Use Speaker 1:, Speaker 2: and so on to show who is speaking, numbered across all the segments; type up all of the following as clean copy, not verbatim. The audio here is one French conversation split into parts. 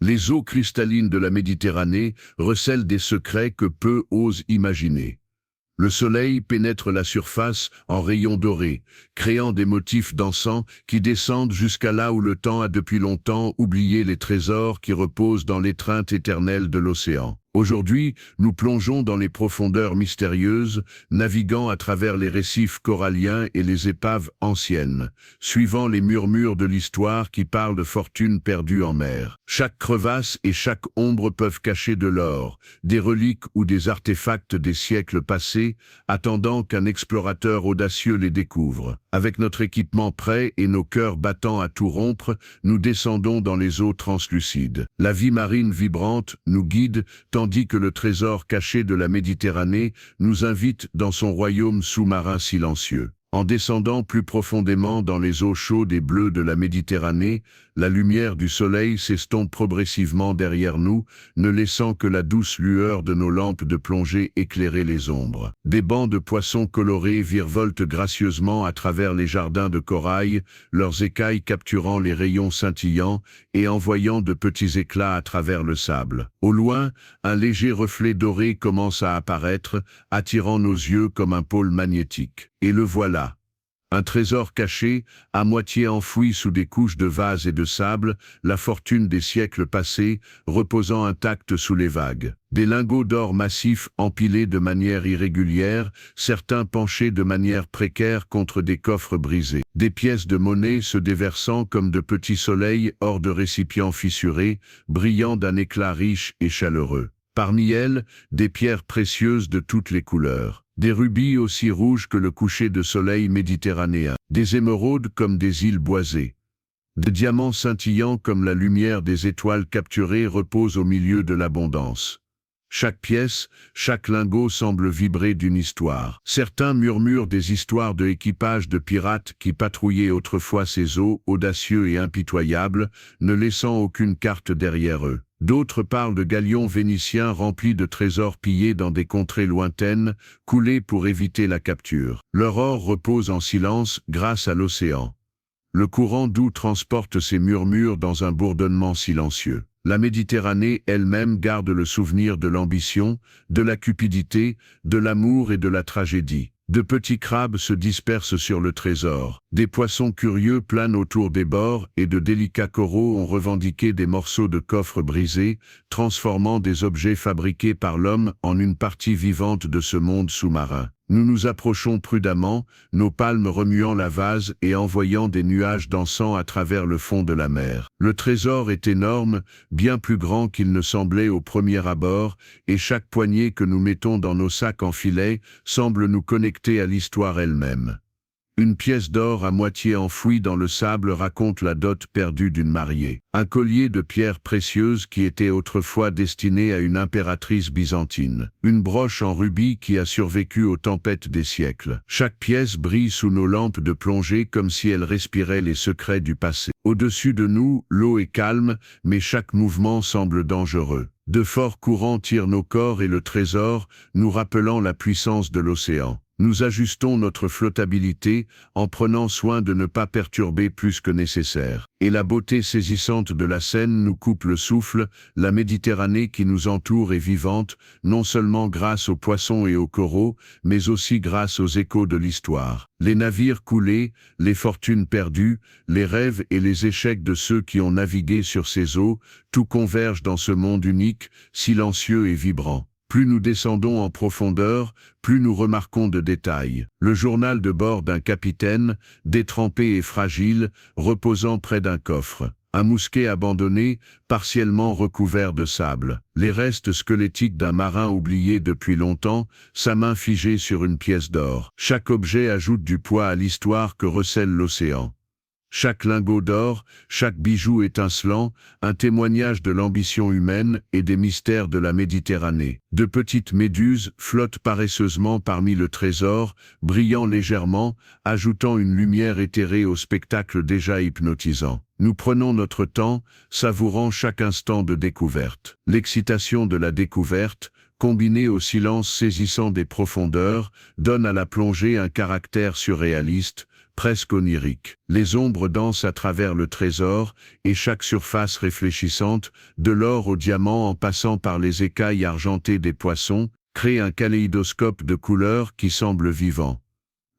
Speaker 1: Les eaux cristallines de la Méditerranée recèlent des secrets que peu osent imaginer. Le soleil pénètre la surface en rayons dorés, créant des motifs dansants qui descendent jusqu'à là où le temps a depuis longtemps oublié les trésors qui reposent dans l'étreinte éternelle de l'océan. Aujourd'hui, nous plongeons dans les profondeurs mystérieuses, naviguant à travers les récifs coralliens et les épaves anciennes, suivant les murmures de l'histoire qui parlent de fortunes perdues en mer. Chaque crevasse et chaque ombre peuvent cacher de l'or, des reliques ou des artefacts des siècles passés, attendant qu'un explorateur audacieux les découvre. Avec notre équipement prêt et nos cœurs battant à tout rompre, nous descendons dans les eaux translucides. La vie marine vibrante nous guide, tandis que le trésor caché de la Méditerranée nous invite dans son royaume sous-marin silencieux. En descendant plus profondément dans les eaux chaudes et bleues de la Méditerranée, la lumière du soleil s'estompe progressivement derrière nous, ne laissant que la douce lueur de nos lampes de plongée éclairer les ombres. Des bancs de poissons colorés virevoltent gracieusement à travers les jardins de corail, leurs écailles capturant les rayons scintillants et envoyant de petits éclats à travers le sable. Au loin, un léger reflet doré commence à apparaître, attirant nos yeux comme un pôle magnétique. Et le voilà. Un trésor caché, à moitié enfoui sous des couches de vase et de sable, la fortune des siècles passés, reposant intacte sous les vagues. Des lingots d'or massifs empilés de manière irrégulière, certains penchés de manière précaire contre des coffres brisés. Des pièces de monnaie se déversant comme de petits soleils hors de récipients fissurés, brillant d'un éclat riche et chaleureux. Parmi elles, des pierres précieuses de toutes les couleurs. Des rubis aussi rouges que le coucher de soleil méditerranéen, des émeraudes comme des îles boisées. Des diamants scintillants comme la lumière des étoiles capturées reposent au milieu de l'abondance. Chaque pièce, chaque lingot semble vibrer d'une histoire. Certains murmurent des histoires de équipages de pirates qui patrouillaient autrefois ces eaux, audacieux et impitoyables, ne laissant aucune carte derrière eux. D'autres parlent de galions vénitiens remplis de trésors pillés dans des contrées lointaines, coulés pour éviter la capture. Leur or repose en silence grâce à l'océan. Le courant doux transporte ces murmures dans un bourdonnement silencieux. La Méditerranée elle-même garde le souvenir de l'ambition, de la cupidité, de l'amour et de la tragédie. De petits crabes se dispersent sur le trésor. Des poissons curieux planent autour des bords et de délicats coraux ont revendiqué des morceaux de coffres brisés, transformant des objets fabriqués par l'homme en une partie vivante de ce monde sous-marin. Nous nous approchons prudemment, nos palmes remuant la vase et envoyant des nuages dansants à travers le fond de la mer. Le trésor est énorme, bien plus grand qu'il ne semblait au premier abord, et chaque poignée que nous mettons dans nos sacs en filet semble nous connecter à l'histoire elle-même. Une pièce d'or à moitié enfouie dans le sable raconte la dot perdue d'une mariée. Un collier de pierres précieuses qui était autrefois destiné à une impératrice byzantine. Une broche en rubis qui a survécu aux tempêtes des siècles. Chaque pièce brille sous nos lampes de plongée comme si elle respirait les secrets du passé. Au-dessus de nous, l'eau est calme, mais chaque mouvement semble dangereux. De forts courants tirent nos corps et le trésor, nous rappelant la puissance de l'océan. Nous ajustons notre flottabilité en prenant soin de ne pas perturber plus que nécessaire. Et la beauté saisissante de la scène nous coupe le souffle, la Méditerranée qui nous entoure est vivante, non seulement grâce aux poissons et aux coraux, mais aussi grâce aux échos de l'histoire. Les navires coulés, les fortunes perdues, les rêves et les échecs de ceux qui ont navigué sur ces eaux, tout converge dans ce monde unique, silencieux et vibrant. Plus nous descendons en profondeur, plus nous remarquons de détails. Le journal de bord d'un capitaine, détrempé et fragile, reposant près d'un coffre. Un mousquet abandonné, partiellement recouvert de sable. Les restes squelettiques d'un marin oublié depuis longtemps, sa main figée sur une pièce d'or. Chaque objet ajoute du poids à l'histoire que recèle l'océan. Chaque lingot d'or, chaque bijou étincelant, un témoignage de l'ambition humaine et des mystères de la Méditerranée. De petites méduses flottent paresseusement parmi le trésor, brillant légèrement, ajoutant une lumière éthérée au spectacle déjà hypnotisant. Nous prenons notre temps, savourant chaque instant de découverte. L'excitation de la découverte, combinée au silence saisissant des profondeurs, donne à la plongée un caractère surréaliste, presque onirique. Les ombres dansent à travers le trésor, et chaque surface réfléchissante, de l'or au diamant en passant par les écailles argentées des poissons, crée un kaléidoscope de couleurs qui semble vivant.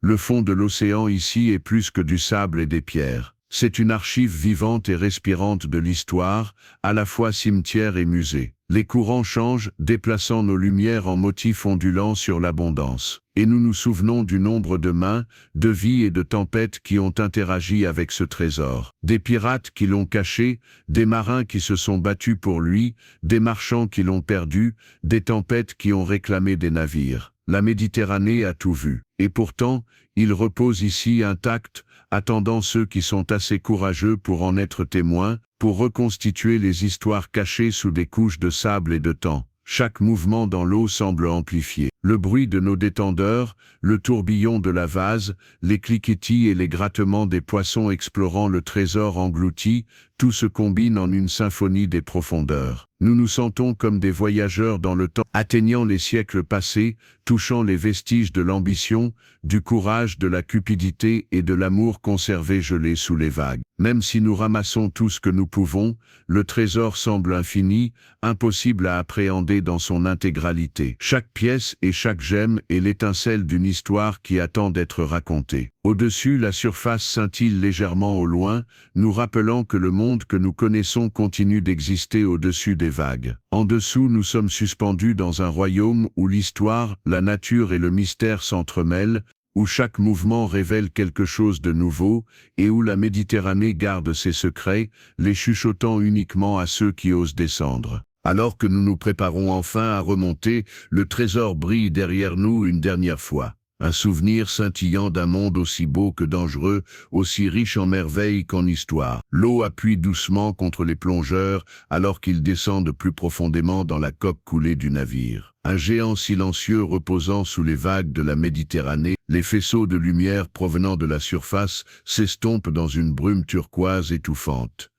Speaker 1: Le fond de l'océan ici est plus que du sable et des pierres. C'est une archive vivante et respirante de l'histoire, à la fois cimetière et musée. Les courants changent, déplaçant nos lumières en motifs ondulants sur l'abondance. Et nous nous souvenons du nombre de mains, de vies et de tempêtes qui ont interagi avec ce trésor. Des pirates qui l'ont caché, des marins qui se sont battus pour lui, des marchands qui l'ont perdu, des tempêtes qui ont réclamé des navires. La Méditerranée a tout vu. Et pourtant, il repose ici intact, attendant ceux qui sont assez courageux pour en être témoins, pour reconstituer les histoires cachées sous des couches de sable et de temps. Chaque mouvement dans l'eau semble amplifié. Le bruit de nos détendeurs, le tourbillon de la vase, les cliquetis et les grattements des poissons explorant le trésor englouti, tout se combine en une symphonie des profondeurs. Nous nous sentons comme des voyageurs dans le temps, atteignant les siècles passés, touchant les vestiges de l'ambition, du courage, de la cupidité et de l'amour conservé gelé sous les vagues. Même si nous ramassons tout ce que nous pouvons, le trésor semble infini, impossible à appréhender dans son intégralité. Chaque pièce et chaque gemme est l'étincelle d'une histoire qui attend d'être racontée. Au-dessus, la surface scintille légèrement au loin, nous rappelant que le monde que nous connaissons continue d'exister au-dessus des vagues. En dessous, nous sommes suspendus dans un royaume où l'histoire, la nature et le mystère s'entremêlent, où chaque mouvement révèle quelque chose de nouveau, et où la Méditerranée garde ses secrets, les chuchotant uniquement à ceux qui osent descendre. Alors que nous nous préparons enfin à remonter, le trésor brille derrière nous une dernière fois. Un souvenir scintillant d'un monde aussi beau que dangereux, aussi riche en merveilles qu'en histoire. L'eau appuie doucement contre les plongeurs, alors qu'ils descendent plus profondément dans la coque coulée du navire. Un géant silencieux reposant sous les vagues de la Méditerranée, les faisceaux de lumière provenant de la surface s'estompent dans une brume turquoise étouffante.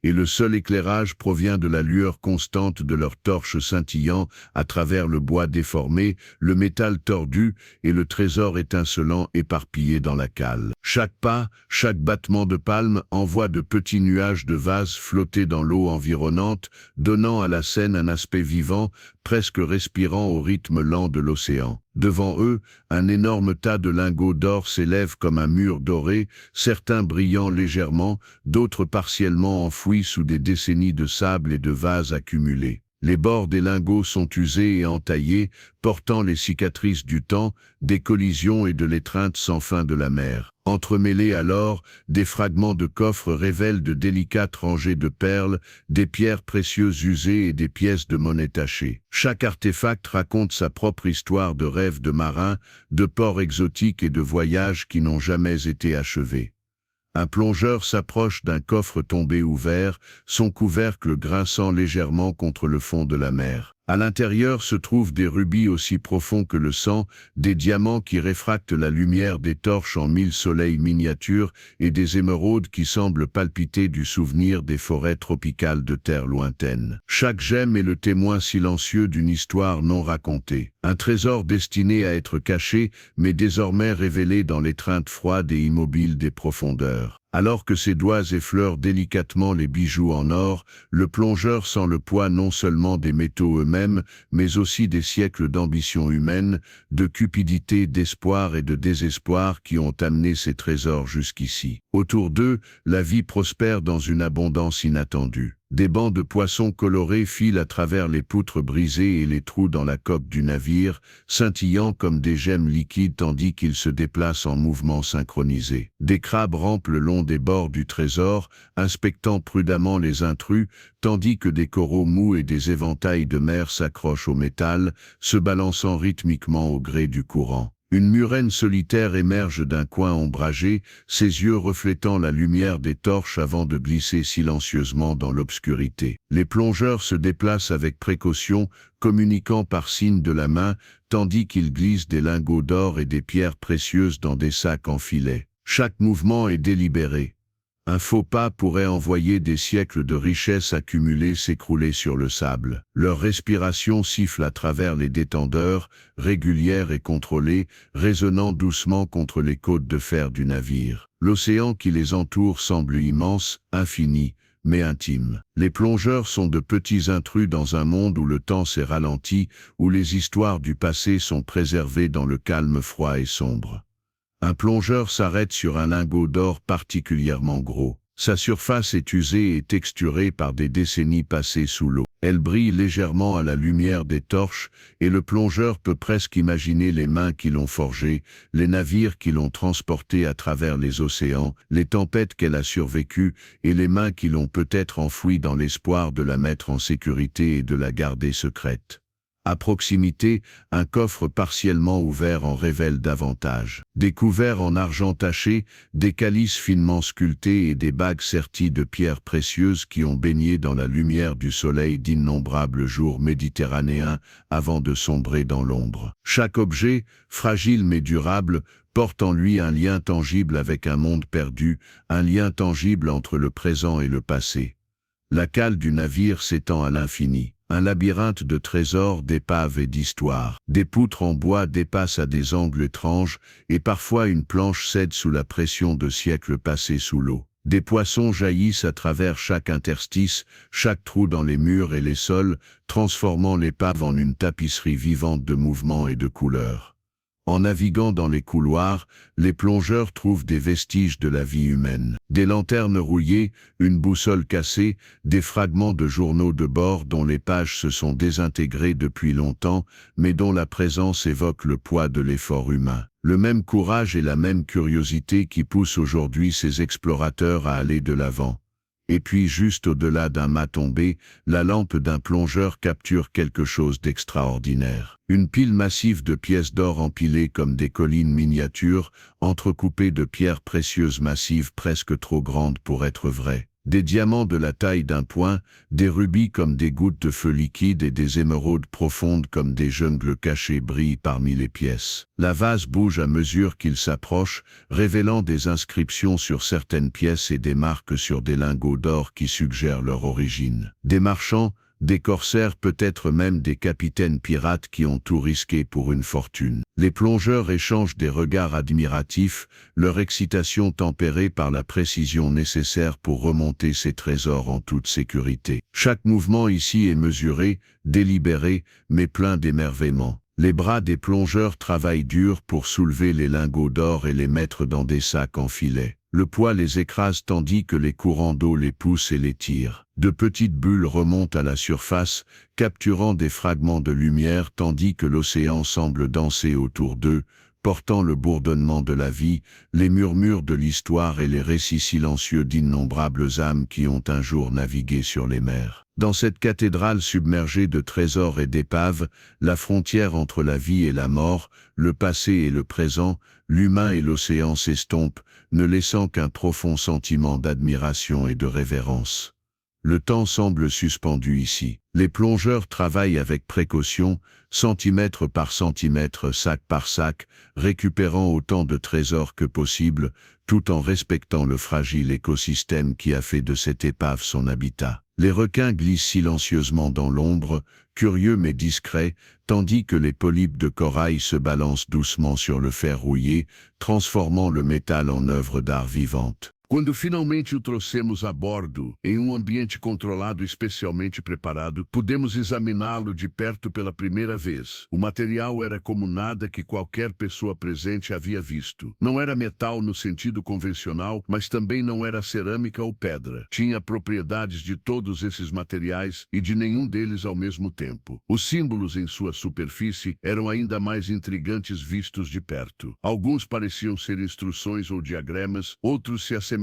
Speaker 1: Et le seul éclairage provient de la lueur constante de leurs torches scintillant à travers le bois déformé, le métal tordu et le trésor étincelant éparpillé dans la cale. Chaque pas, chaque battement de palme envoie de petits nuages de vase flotter dans l'eau environnante, donnant à la scène un aspect vivant, presque respirant au rythme lent de l'océan. Devant eux, un énorme tas de lingots d'or s'élève comme un mur doré, certains brillant légèrement, d'autres partiellement enfouis sous des décennies de sable et de vases accumulés. Les bords des lingots sont usés et entaillés, portant les cicatrices du temps, des collisions et de l'étreinte sans fin de la mer. Entremêlés alors, des fragments de coffres révèlent de délicates rangées de perles, des pierres précieuses usées et des pièces de monnaie tachées. Chaque artefact raconte sa propre histoire de rêves de marins, de ports exotiques et de voyages qui n'ont jamais été achevés. Un plongeur s'approche d'un coffre tombé ouvert, son couvercle grinçant légèrement contre le fond de la mer. À l'intérieur se trouvent des rubis aussi profonds que le sang, des diamants qui réfractent la lumière des torches en 1000 soleils miniatures et des émeraudes qui semblent palpiter du souvenir des forêts tropicales de terre lointaines. Chaque gemme est le témoin silencieux d'une histoire non racontée. Un trésor destiné à être caché, mais désormais révélé dans l'étreinte froide et immobile des profondeurs. Alors que ses doigts effleurent délicatement les bijoux en or, le plongeur sent le poids non seulement des métaux eux-mêmes, mais aussi des siècles d'ambition humaine, de cupidité, d'espoir et de désespoir qui ont amené ces trésors jusqu'ici. Autour d'eux, la vie prospère dans une abondance inattendue. Des bancs de poissons colorés filent à travers les poutres brisées et les trous dans la coque du navire, scintillant comme des gemmes liquides tandis qu'ils se déplacent en mouvement synchronisé. Des crabes rampent le long des bords du trésor, inspectant prudemment les intrus, tandis que des coraux mous et des éventails de mer s'accrochent au métal, se balançant rythmiquement au gré du courant. Une murène solitaire émerge d'un coin ombragé, ses yeux reflétant la lumière des torches avant de glisser silencieusement dans l'obscurité. Les plongeurs se déplacent avec précaution, communiquant par signe de la main, tandis qu'ils glissent des lingots d'or et des pierres précieuses dans des sacs en filet. Chaque mouvement est délibéré. Un faux pas pourrait envoyer des siècles de richesses accumulées s'écrouler sur le sable. Leur respiration siffle à travers les détendeurs, régulière et contrôlée, résonnant doucement contre les côtes de fer du navire. L'océan qui les entoure semble immense, infini, mais intime. Les plongeurs sont de petits intrus dans un monde où le temps s'est ralenti, où les histoires du passé sont préservées dans le calme froid et sombre. Un plongeur s'arrête sur un lingot d'or particulièrement gros. Sa surface est usée et texturée par des décennies passées sous l'eau. Elle brille légèrement à la lumière des torches, et le plongeur peut presque imaginer les mains qui l'ont forgée, les navires qui l'ont transportée à travers les océans, les tempêtes qu'elle a survécues, et les mains qui l'ont peut-être enfouie dans l'espoir de la mettre en sécurité et de la garder secrète. À proximité, un coffre partiellement ouvert en révèle davantage. Des couverts en argent taché, des calices finement sculptés et des bagues serties de pierres précieuses qui ont baigné dans la lumière du soleil d'innombrables jours méditerranéens avant de sombrer dans l'ombre. Chaque objet, fragile mais durable, porte en lui un lien tangible avec un monde perdu, un lien tangible entre le présent et le passé. La cale du navire s'étend à l'infini. Un labyrinthe de trésors, d'épaves et d'histoires. Des poutres en bois dépassent à des angles étranges, et parfois une planche cède sous la pression de siècles passés sous l'eau. Des poissons jaillissent à travers chaque interstice, chaque trou dans les murs et les sols, transformant l'épave en une tapisserie vivante de mouvements et de couleurs. En naviguant dans les couloirs, les plongeurs trouvent des vestiges de la vie humaine. Des lanternes rouillées, une boussole cassée, des fragments de journaux de bord dont les pages se sont désintégrées depuis longtemps, mais dont la présence évoque le poids de l'effort humain. Le même courage et la même curiosité qui poussent aujourd'hui ces explorateurs à aller de l'avant. Et puis juste au-delà d'un mât tombé, la lampe d'un plongeur capture quelque chose d'extraordinaire. Une pile massive de pièces d'or empilées comme des collines miniatures, entrecoupées de pierres précieuses massives presque trop grandes pour être vraies. Des diamants de la taille d'un poing, des rubis comme des gouttes de feu liquide et des émeraudes profondes comme des jungles cachés brillent parmi les pièces. La vase bouge à mesure qu'il s'approche, révélant des inscriptions sur certaines pièces et des marques sur des lingots d'or qui suggèrent leur origine. Des marchands, des corsaires, peut-être même des capitaines pirates qui ont tout risqué pour une fortune. Les plongeurs échangent des regards admiratifs, leur excitation tempérée par la précision nécessaire pour remonter ces trésors en toute sécurité. Chaque mouvement ici est mesuré, délibéré, mais plein d'émerveillement. Les bras des plongeurs travaillent dur pour soulever les lingots d'or et les mettre dans des sacs en filet. Le poids les écrase tandis que les courants d'eau les poussent et les tirent. De petites bulles remontent à la surface, capturant des fragments de lumière tandis que l'océan semble danser autour d'eux, portant le bourdonnement de la vie, les murmures de l'histoire et les récits silencieux d'innombrables âmes qui ont un jour navigué sur les mers. Dans cette cathédrale submergée de trésors et d'épaves, la frontière entre la vie et la mort, le passé et le présent, l'humain et l'océan s'estompent, ne laissant qu'un profond sentiment d'admiration et de révérence. Le temps semble suspendu ici. Les plongeurs travaillent avec précaution, centimètre par centimètre, sac par sac, récupérant autant de trésors que possible, tout en respectant le fragile écosystème qui a fait de cette épave son habitat. Les requins glissent silencieusement dans l'ombre, curieux mais discrets, tandis que les polypes de corail se balancent doucement sur le fer rouillé, transformant le métal en œuvre d'art vivante. Quando finalmente o trouxemos a bordo, em ambiente controlado especialmente preparado, pudemos examiná-lo de perto pela primeira vez. O material era como nada que qualquer pessoa presente havia visto. Não era metal no sentido convencional, mas também não era cerâmica ou pedra. Tinha propriedades de todos esses materiais e de nenhum deles ao mesmo tempo. Os símbolos em sua superfície eram ainda mais intrigantes vistos de perto. Alguns pareciam ser instruções ou diagramas, outros se assemelhavam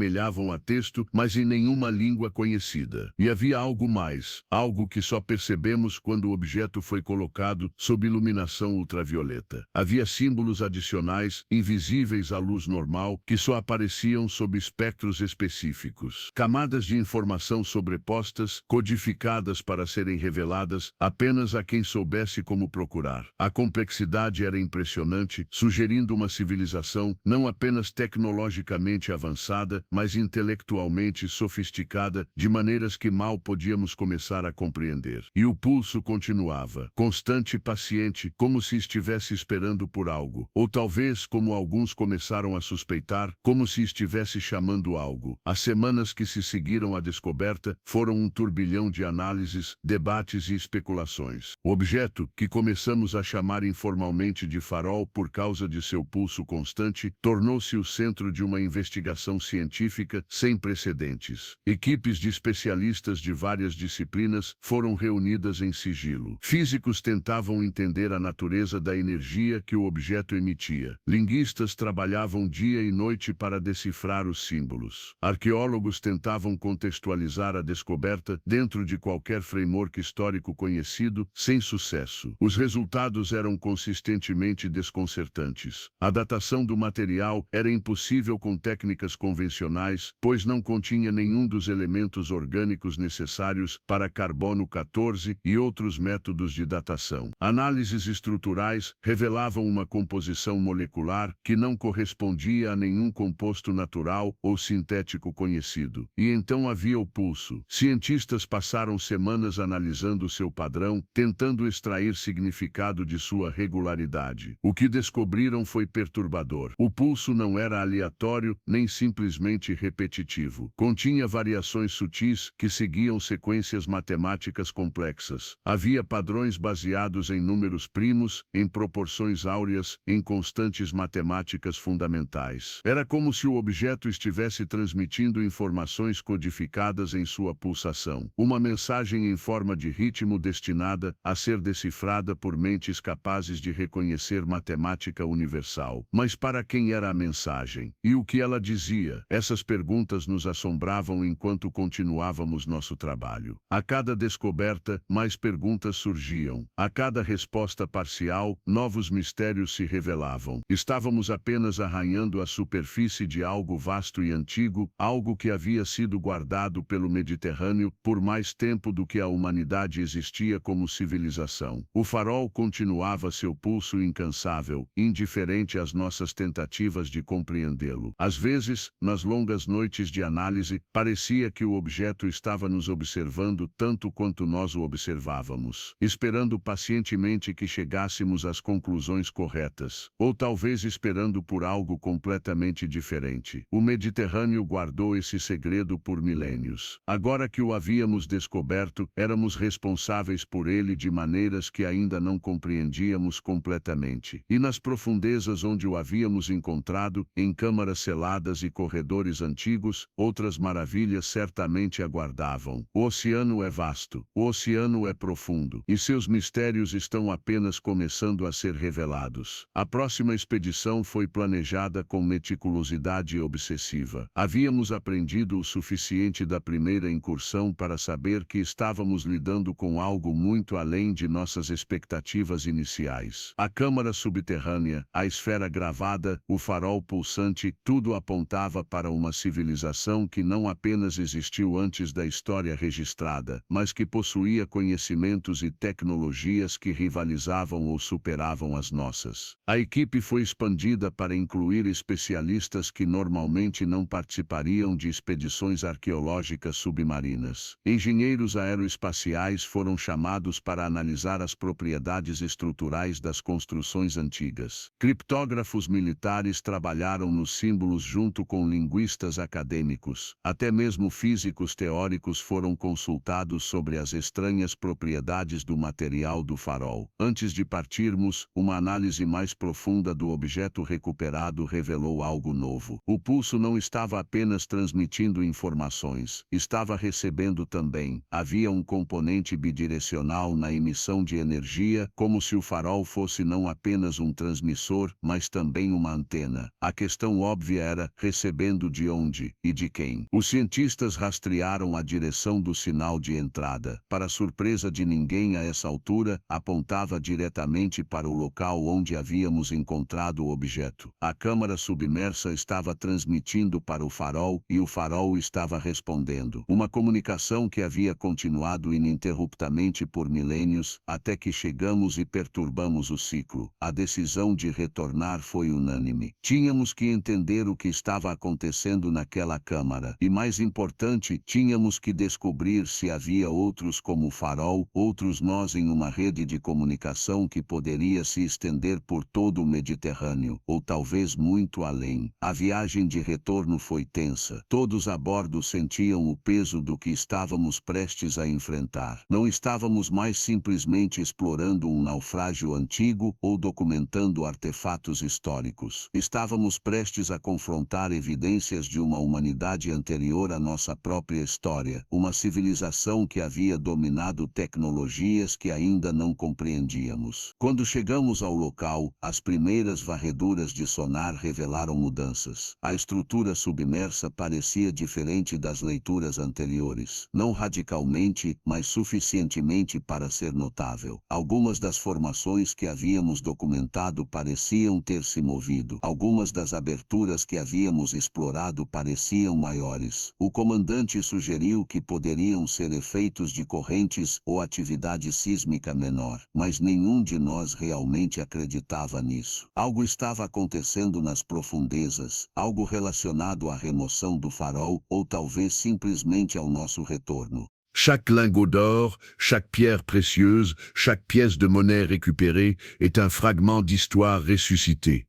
Speaker 1: a texto, mas em nenhuma língua conhecida. E havia algo mais, algo que só percebemos quando o objeto foi colocado sob iluminação ultravioleta. Havia símbolos adicionais, invisíveis à luz normal, que só apareciam sob espectros específicos. Camadas de informação sobrepostas, codificadas para serem reveladas apenas a quem soubesse como procurar. A complexidade era impressionante, sugerindo uma civilização não apenas tecnologicamente avançada, mas intelectualmente sofisticada, de maneiras que mal podíamos começar a compreender. E o pulso continuava, constante e paciente, como se estivesse esperando por algo. Ou talvez, como alguns começaram a suspeitar, como se estivesse chamando algo. As semanas que se seguiram à descoberta foram um turbilhão de análises, debates e especulações. O objeto, que começamos a chamar informalmente de farol por causa de seu pulso constante, tornou-se o centro de uma investigação científica sem precedentes. Equipes de especialistas de várias disciplinas foram reunidas em sigilo. Físicos tentavam entender a natureza da energia que o objeto emitia. Linguistas trabalhavam dia e noite para decifrar os símbolos. Arqueólogos tentavam contextualizar a descoberta dentro de qualquer framework histórico conhecido, sem sucesso. Os resultados eram consistentemente desconcertantes. A datação do material era impossível com técnicas convencionais, pois não continha nenhum dos elementos orgânicos necessários para carbono 14 e outros métodos de datação. Análises estruturais revelavam uma composição molecular que não correspondia a nenhum composto natural ou sintético conhecido. E então havia o pulso. Cientistas passaram semanas analisando seu padrão, tentando extrair significado de sua regularidade. O que descobriram foi perturbador. O pulso não era aleatório, nem simplesmente repetitivo. Continha variações sutis que seguiam sequências matemáticas complexas. Havia padrões baseados em números primos, em proporções áureas, em constantes matemáticas fundamentais. Era como se o objeto estivesse transmitindo informações codificadas em sua pulsação. Uma mensagem em forma de ritmo destinada a ser decifrada por mentes capazes de reconhecer matemática universal. Mas para quem era a mensagem? E o que ela dizia? Essas perguntas nos assombravam enquanto continuávamos nosso trabalho. A cada descoberta, mais perguntas surgiam. A cada resposta parcial, novos mistérios se revelavam. Estávamos apenas arranhando a superfície de algo vasto e antigo, algo que havia sido guardado pelo Mediterrâneo por mais tempo do que a humanidade existia como civilização. O farol continuava seu pulso incansável, indiferente às nossas tentativas de compreendê-lo. Às vezes, nas longas noites de análise, parecia que o objeto estava nos observando tanto quanto nós o observávamos, esperando pacientemente que chegássemos às conclusões corretas, ou talvez esperando por algo completamente diferente. O Mediterrâneo guardou esse segredo por milênios. Agora que o havíamos descoberto, éramos responsáveis por ele de maneiras que ainda não compreendíamos completamente. E nas profundezas onde o havíamos encontrado, em câmaras seladas e corredores antigos, outras maravilhas certamente aguardavam. O oceano é vasto, o oceano é profundo, e seus mistérios estão apenas começando a ser revelados. A próxima expedição foi planejada com meticulosidade obsessiva. Havíamos aprendido o suficiente da primeira incursão para saber que estávamos lidando com algo muito além de nossas expectativas iniciais. A câmara subterrânea, a esfera gravada, o farol pulsante, tudo apontava para uma civilização que não apenas existiu antes da história registrada, mas que possuía conhecimentos e tecnologias que rivalizavam ou superavam as nossas. A equipe foi expandida para incluir especialistas que normalmente não participariam de expedições arqueológicas submarinas. Engenheiros aeroespaciais foram chamados para analisar as propriedades estruturais das construções antigas. Criptógrafos militares trabalharam nos símbolos junto com linguistas acadêmicos. Até mesmo físicos teóricos foram consultados sobre as estranhas propriedades do material do farol. Antes de partirmos, uma análise mais profunda do objeto recuperado revelou algo novo. O pulso não estava apenas transmitindo informações, estava recebendo também. Havia um componente bidirecional na emissão de energia, como se o farol fosse não apenas um transmissor, mas também uma antena. A questão óbvia era, recebendo de onde e de quem? Os cientistas rastrearam a direção do sinal de entrada. Para surpresa de ninguém a essa altura, apontava diretamente para o local onde havíamos encontrado o objeto. A câmara submersa estava transmitindo para o farol e o farol estava respondendo. Uma comunicação que havia continuado ininterruptamente por milênios, até que chegamos e perturbamos o ciclo. A decisão de retornar foi unânime. Tínhamos que entender o que estava acontecendo
Speaker 2: acontecendo naquela câmara. E mais importante, tínhamos que descobrir se havia outros como o farol, outros nós em uma rede de comunicação que poderia se estender por todo o Mediterrâneo, ou talvez muito além. A viagem de retorno foi tensa. Todos a bordo sentiam o peso do que estávamos prestes a enfrentar. Não estávamos mais simplesmente explorando um naufrágio antigo ou documentando artefatos históricos. Estávamos prestes a confrontar evidências de uma humanidade anterior à nossa própria história, uma civilização que havia dominado tecnologias que ainda não compreendíamos. Quando chegamos ao local, as primeiras varreduras de sonar revelaram mudanças. A estrutura submersa parecia diferente das leituras anteriores. Não radicalmente, mas suficientemente para ser notável. Algumas das formações que havíamos documentado pareciam ter se movido. Algumas das aberturas que havíamos explorado pareciam maiores. O comandante sugeriu que poderiam ser efeitos de correntes ou atividade sísmica menor, mas nenhum de nós realmente acreditava nisso. Algo estava acontecendo nas profundezas, algo relacionado à remoção do farol ou talvez simplesmente ao nosso retorno.
Speaker 1: Chaque lingot d'or, chaque pierre précieuse, chaque pièce de monnaie récupérée est un fragment d'histoire ressuscité.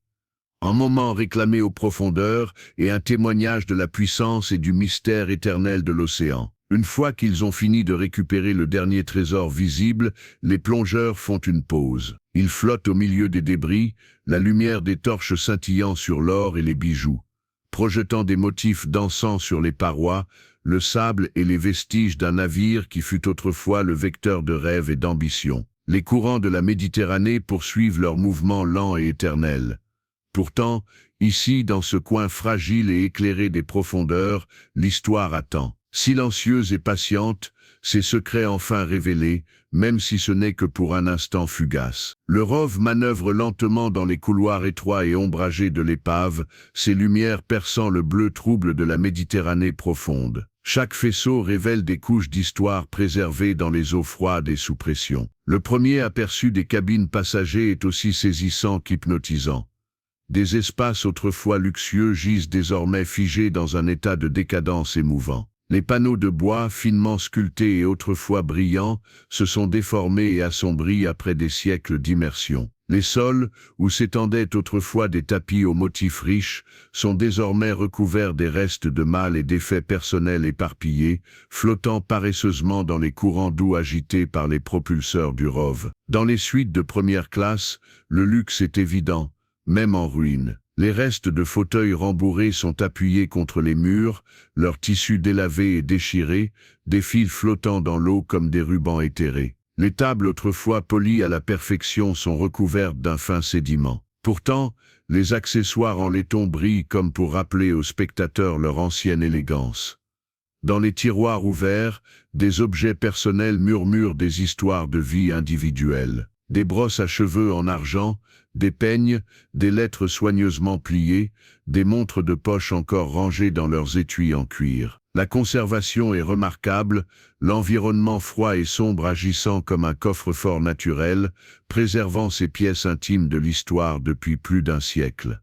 Speaker 1: Un moment réclamé aux profondeurs et un témoignage de la puissance et du mystère éternel de l'océan. Une fois qu'ils ont fini de récupérer le dernier trésor visible, les plongeurs font une pause. Ils flottent au milieu des débris, la lumière des torches scintillant sur l'or et les bijoux, projetant des motifs dansants sur les parois, le sable et les vestiges d'un navire qui fut autrefois le vecteur de rêves et d'ambition. Les courants de la Méditerranée poursuivent leur mouvement lent et éternel. Pourtant, ici, dans ce coin fragile et éclairé des profondeurs, l'histoire attend. Silencieuse et patiente, ses secrets enfin révélés, même si ce n'est que pour un instant fugace. Le rove manœuvre lentement dans les couloirs étroits et ombragés de l'épave, ses lumières perçant le bleu trouble de la Méditerranée profonde. Chaque faisceau révèle des couches d'histoire préservées dans les eaux froides et sous pression. Le premier aperçu des cabines passagers est aussi saisissant qu'hypnotisant. Des espaces autrefois luxueux gisent désormais figés dans un état de décadence émouvant. Les panneaux de bois finement sculptés et autrefois brillants se sont déformés et assombris après des siècles d'immersion. Les sols, où s'étendaient autrefois des tapis aux motifs riches, sont désormais recouverts des restes de malles et d'effets personnels éparpillés, flottant paresseusement dans les courants d'eau agités par les propulseurs du rove. Dans les suites de première classe, le luxe est évident, même en ruine. Les restes de fauteuils rembourrés sont appuyés contre les murs, leurs tissus délavés et déchirés, des fils flottant dans l'eau comme des rubans éthérés. Les tables autrefois polies à la perfection sont recouvertes d'un fin sédiment. Pourtant, les accessoires en laiton brillent comme pour rappeler aux spectateurs leur ancienne élégance. Dans les tiroirs ouverts, des objets personnels murmurent des histoires de vie individuelles. Des brosses à cheveux en argent, des peignes, des lettres soigneusement pliées, des montres de poche encore rangées dans leurs étuis en cuir. La conservation est remarquable, l'environnement froid et sombre agissant comme un coffre-fort naturel, préservant ces pièces intimes de l'histoire depuis plus d'un siècle.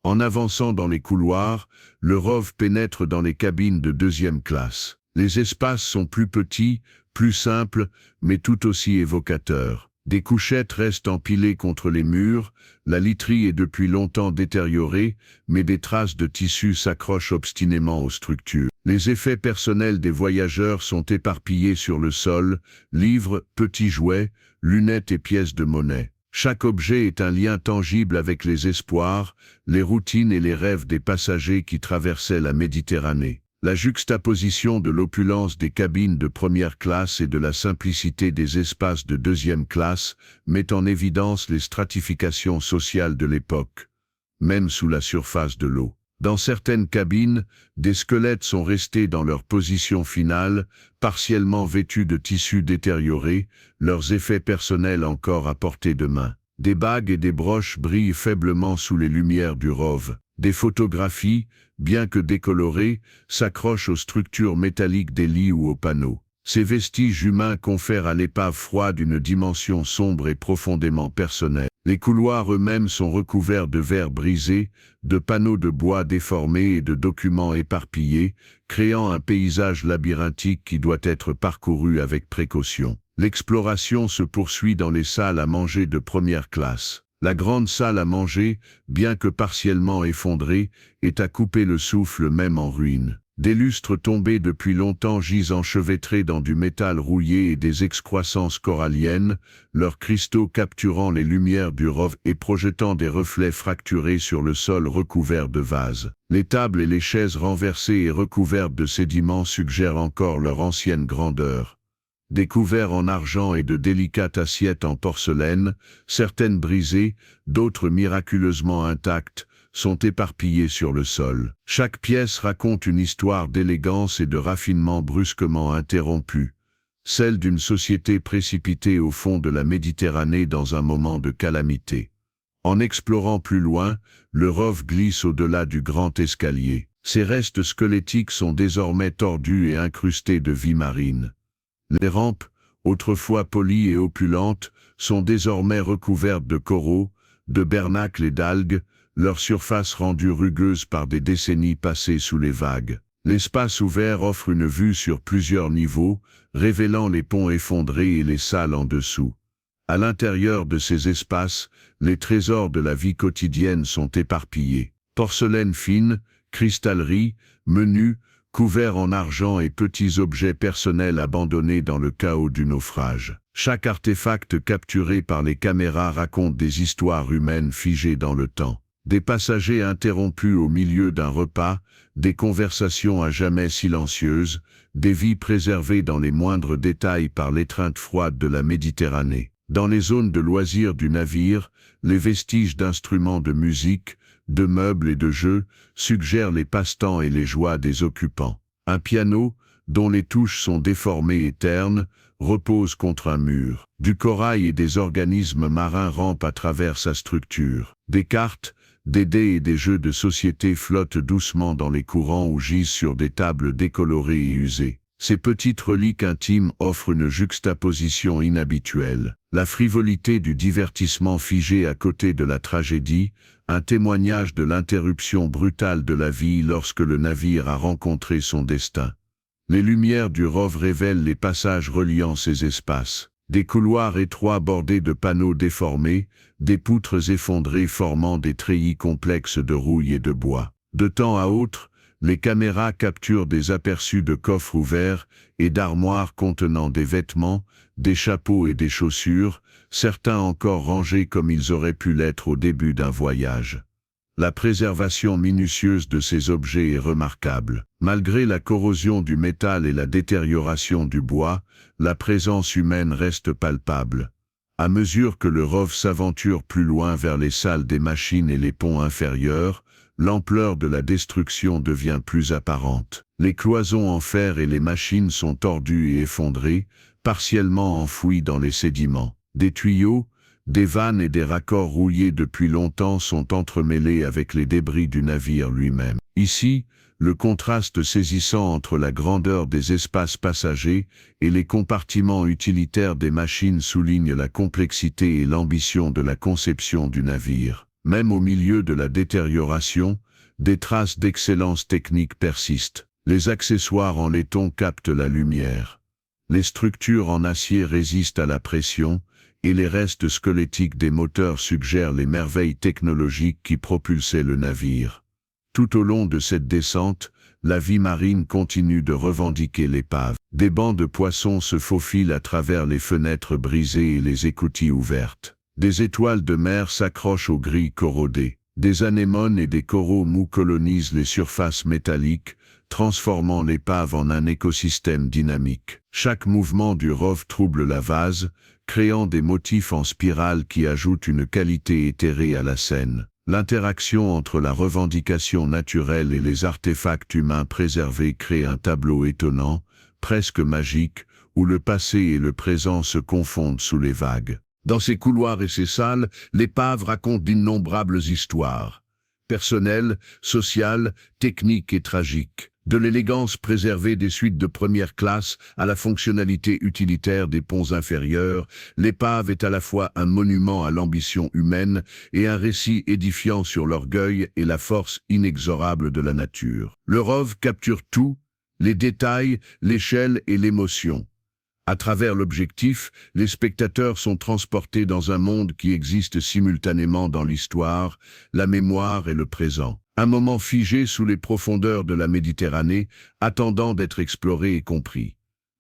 Speaker 1: En avançant dans les couloirs, le rove pénètre dans les cabines de deuxième classe. Les espaces sont plus petits, plus simples, mais tout aussi évocateurs. Des couchettes restent empilées contre les murs, la literie est depuis longtemps détériorée, mais des traces de tissu s'accrochent obstinément aux structures. Les effets personnels des voyageurs sont éparpillés sur le sol, livres, petits jouets, lunettes et pièces de monnaie. Chaque objet est un lien tangible avec les espoirs, les routines et les rêves des passagers qui traversaient la Méditerranée. La juxtaposition de l'opulence des cabines de première classe et de la simplicité des espaces de deuxième classe met en évidence les stratifications sociales de l'époque, même sous la surface de l'eau. Dans certaines cabines, des squelettes sont restés dans leur position finale, partiellement vêtus de tissus détériorés, leurs effets personnels encore à portée de main. Des bagues et des broches brillent faiblement sous les lumières du rove. Des photographies, bien que décolorées, s'accrochent aux structures métalliques des lits ou aux panneaux. Ces vestiges humains confèrent à l'épave froide une dimension sombre et profondément personnelle. Les couloirs eux-mêmes sont recouverts de verres brisés, de panneaux de bois déformés et de documents éparpillés, créant un paysage labyrinthique qui doit être parcouru avec précaution. L'exploration se poursuit dans les salles à manger de première classe. La grande salle à manger, bien que partiellement effondrée, est à couper le souffle même en ruine. Des lustres tombés depuis longtemps gisent enchevêtrés dans du métal rouillé et des excroissances coralliennes, leurs cristaux capturant les lumières du rove et projetant des reflets fracturés sur le sol recouvert de vases. Les tables et les chaises renversées et recouvertes de sédiments suggèrent encore leur ancienne grandeur. Des couverts en argent et de délicates assiettes en porcelaine, certaines brisées, d'autres miraculeusement intactes, sont éparpillés sur le sol. Chaque pièce raconte une histoire d'élégance et de raffinement brusquement interrompue, celle d'une société précipitée au fond de la Méditerranée dans un moment de calamité. En explorant plus loin, le rove glisse au-delà du grand escalier. Ses restes squelettiques sont désormais tordus et incrustés de vie marine. Les rampes, autrefois polies et opulentes, sont désormais recouvertes de coraux, de bernacles et d'algues, leur surface rendue rugueuse par des décennies passées sous les vagues. L'espace ouvert offre une vue sur plusieurs niveaux, révélant les ponts effondrés et les salles en dessous. À l'intérieur de ces espaces, les trésors de la vie quotidienne sont éparpillés. Porcelaine fine, cristallerie, menus, couverts en argent et petits objets personnels abandonnés dans le chaos du naufrage. Chaque artefact capturé par les caméras raconte des histoires humaines figées dans le temps. Des passagers interrompus au milieu d'un repas, des conversations à jamais silencieuses, des vies préservées dans les moindres détails par l'étreinte froide de la Méditerranée. Dans les zones de loisirs du navire, les vestiges d'instruments de musique, de meubles et de jeux suggèrent les passe-temps et les joies des occupants. Un piano, dont les touches sont déformées et ternes, repose contre un mur. Du corail et des organismes marins rampent à travers sa structure. Des cartes, des dés et des jeux de société flottent doucement dans les courants ou gisent sur des tables décolorées et usées. Ces petites reliques intimes offrent une juxtaposition inhabituelle. La frivolité du divertissement figé à côté de la tragédie, un témoignage de l'interruption brutale de la vie lorsque le navire a rencontré son destin. Les lumières du rove révèlent les passages reliant ces espaces. Des couloirs étroits bordés de panneaux déformés, des poutres effondrées formant des treillis complexes de rouille et de bois. De temps à autre, les caméras capturent des aperçus de coffres ouverts et d'armoires contenant des vêtements, des chapeaux et des chaussures, certains encore rangés comme ils auraient pu l'être au début d'un voyage. La préservation minutieuse de ces objets est remarquable. Malgré la corrosion du métal et la détérioration du bois, la présence humaine reste palpable. À mesure que le rove s'aventure plus loin vers les salles des machines et les ponts inférieurs, l'ampleur de la destruction devient plus apparente. Les cloisons en fer et les machines sont tordues et effondrées, partiellement enfouies dans les sédiments. Des tuyaux, des vannes et des raccords rouillés depuis longtemps sont entremêlés avec les débris du navire lui-même. Ici, le contraste saisissant entre la grandeur des espaces passagers et les compartiments utilitaires des machines souligne la complexité et l'ambition de la conception du navire. Même au milieu de la détérioration, des traces d'excellence technique persistent. Les accessoires en laiton captent la lumière. Les structures en acier résistent à la pression, et les restes squelettiques des moteurs suggèrent les merveilles technologiques qui propulsaient le navire. Tout au long de cette descente, la vie marine continue de revendiquer l'épave. Des bancs de poissons se faufilent à travers les fenêtres brisées et les écoutilles ouvertes. Des étoiles de mer s'accrochent aux grilles corrodées. Des anémones et des coraux mous colonisent les surfaces métalliques, transformant l'épave en un écosystème dynamique. Chaque mouvement du rove trouble la vase, créant des motifs en spirale qui ajoutent une qualité éthérée à la scène. L'interaction entre la revendication naturelle et les artefacts humains préservés crée un tableau étonnant, presque magique, où le passé et le présent se confondent sous les vagues. Dans ces couloirs et ces salles, l'épave raconte d'innombrables histoires. Personnelles, sociales, techniques et tragiques. De l'élégance préservée des suites de première classe à la fonctionnalité utilitaire des ponts inférieurs, l'épave est à la fois un monument à l'ambition humaine et un récit édifiant sur l'orgueil et la force inexorable de la nature. Le ROV capture tout, les détails, l'échelle et l'émotion. À travers l'objectif, les spectateurs sont transportés dans un monde qui existe simultanément dans l'histoire, la mémoire et le présent. Un moment figé sous les profondeurs de la Méditerranée, attendant d'être exploré et compris.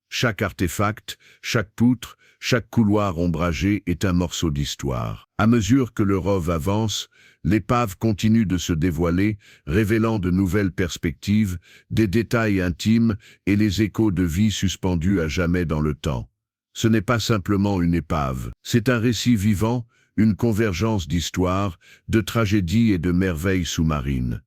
Speaker 1: Chaque artefact, chaque poutre, chaque couloir ombragé est un morceau d'histoire. À mesure que le ROV avance, l'épave continue de se dévoiler, révélant de nouvelles perspectives, des détails intimes et les échos de vie suspendus à jamais dans le temps. Ce n'est pas simplement une épave, c'est un récit vivant, une convergence d'histoires, de tragédies et de merveilles sous-marines.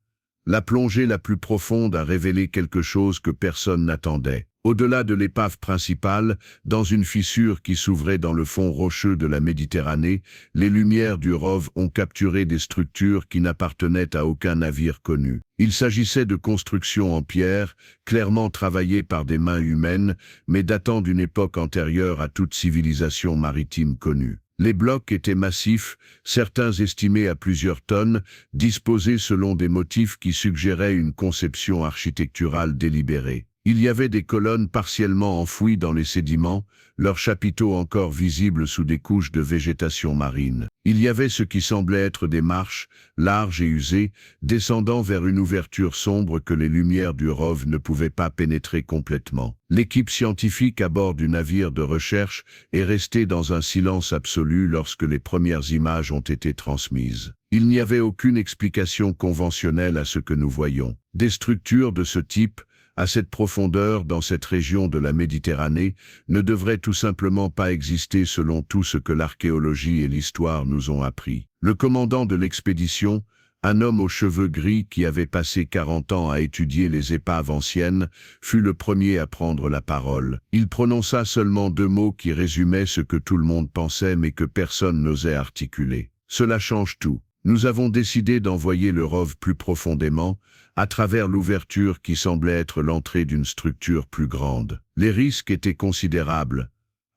Speaker 1: La plongée la plus profonde a révélé quelque chose que personne n'attendait. Au-delà de l'épave principale, dans une fissure qui s'ouvrait dans le fond rocheux de la Méditerranée, les lumières du ROV ont capturé des structures qui n'appartenaient à aucun navire connu. Il s'agissait de constructions en pierre, clairement travaillées par des mains humaines, mais datant d'une époque antérieure à toute civilisation maritime connue. Les blocs étaient massifs, certains estimés à plusieurs tonnes, disposés selon des motifs qui suggéraient une conception architecturale délibérée. Il y avait des colonnes partiellement enfouies dans les sédiments, leurs chapiteaux encore visibles sous des couches de végétation marine. Il y avait ce qui semblait être des marches, larges et usées, descendant vers une ouverture sombre que les lumières du ROV ne pouvaient pas pénétrer complètement. L'équipe scientifique à bord du navire de recherche est restée dans un silence absolu lorsque les premières images ont été transmises. Il n'y avait aucune explication conventionnelle à ce que nous voyons. Des structures de ce type, à cette profondeur dans cette région de la Méditerranée, ne devrait tout simplement pas exister selon tout ce que l'archéologie et l'histoire nous ont appris. Le commandant de l'expédition, un homme aux cheveux gris qui avait passé 40 ans à étudier les épaves anciennes, fut le premier à prendre la parole. Il prononça seulement 2 mots qui résumaient ce que tout le monde pensait mais que personne n'osait articuler. Cela change tout. Nous avons décidé d'envoyer le ROV plus profondément, à travers l'ouverture qui semblait être l'entrée d'une structure plus grande. Les risques étaient considérables.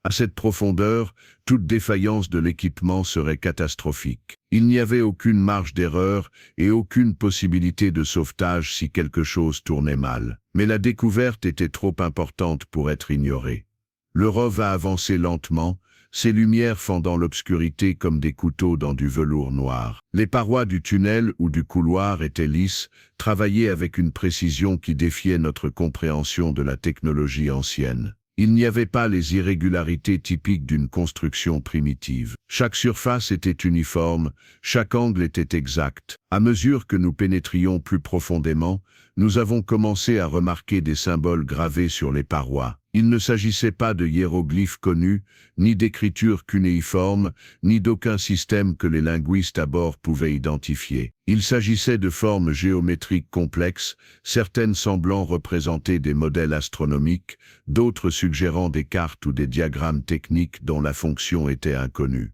Speaker 1: À cette profondeur, toute défaillance de l'équipement serait catastrophique. Il n'y avait aucune marge d'erreur et aucune possibilité de sauvetage si quelque chose tournait mal. Mais la découverte était trop importante pour être ignorée. Le ROV a avancé lentement, ses lumières fendant l'obscurité comme des couteaux dans du velours noir. Les parois du tunnel ou du couloir étaient lisses, travaillées avec une précision qui défiait notre compréhension de la technologie ancienne. Il n'y avait pas les irrégularités typiques d'une construction primitive. Chaque surface était uniforme, chaque angle était exact. À mesure que nous pénétrions plus profondément, nous avons commencé à remarquer des symboles gravés sur les parois. Il ne s'agissait pas de hiéroglyphes connus, ni d'écriture cunéiforme, ni d'aucun système que les linguistes à bord pouvaient identifier. Il s'agissait de formes géométriques complexes, certaines semblant représenter des modèles astronomiques, d'autres suggérant des cartes ou des diagrammes techniques dont la fonction était inconnue.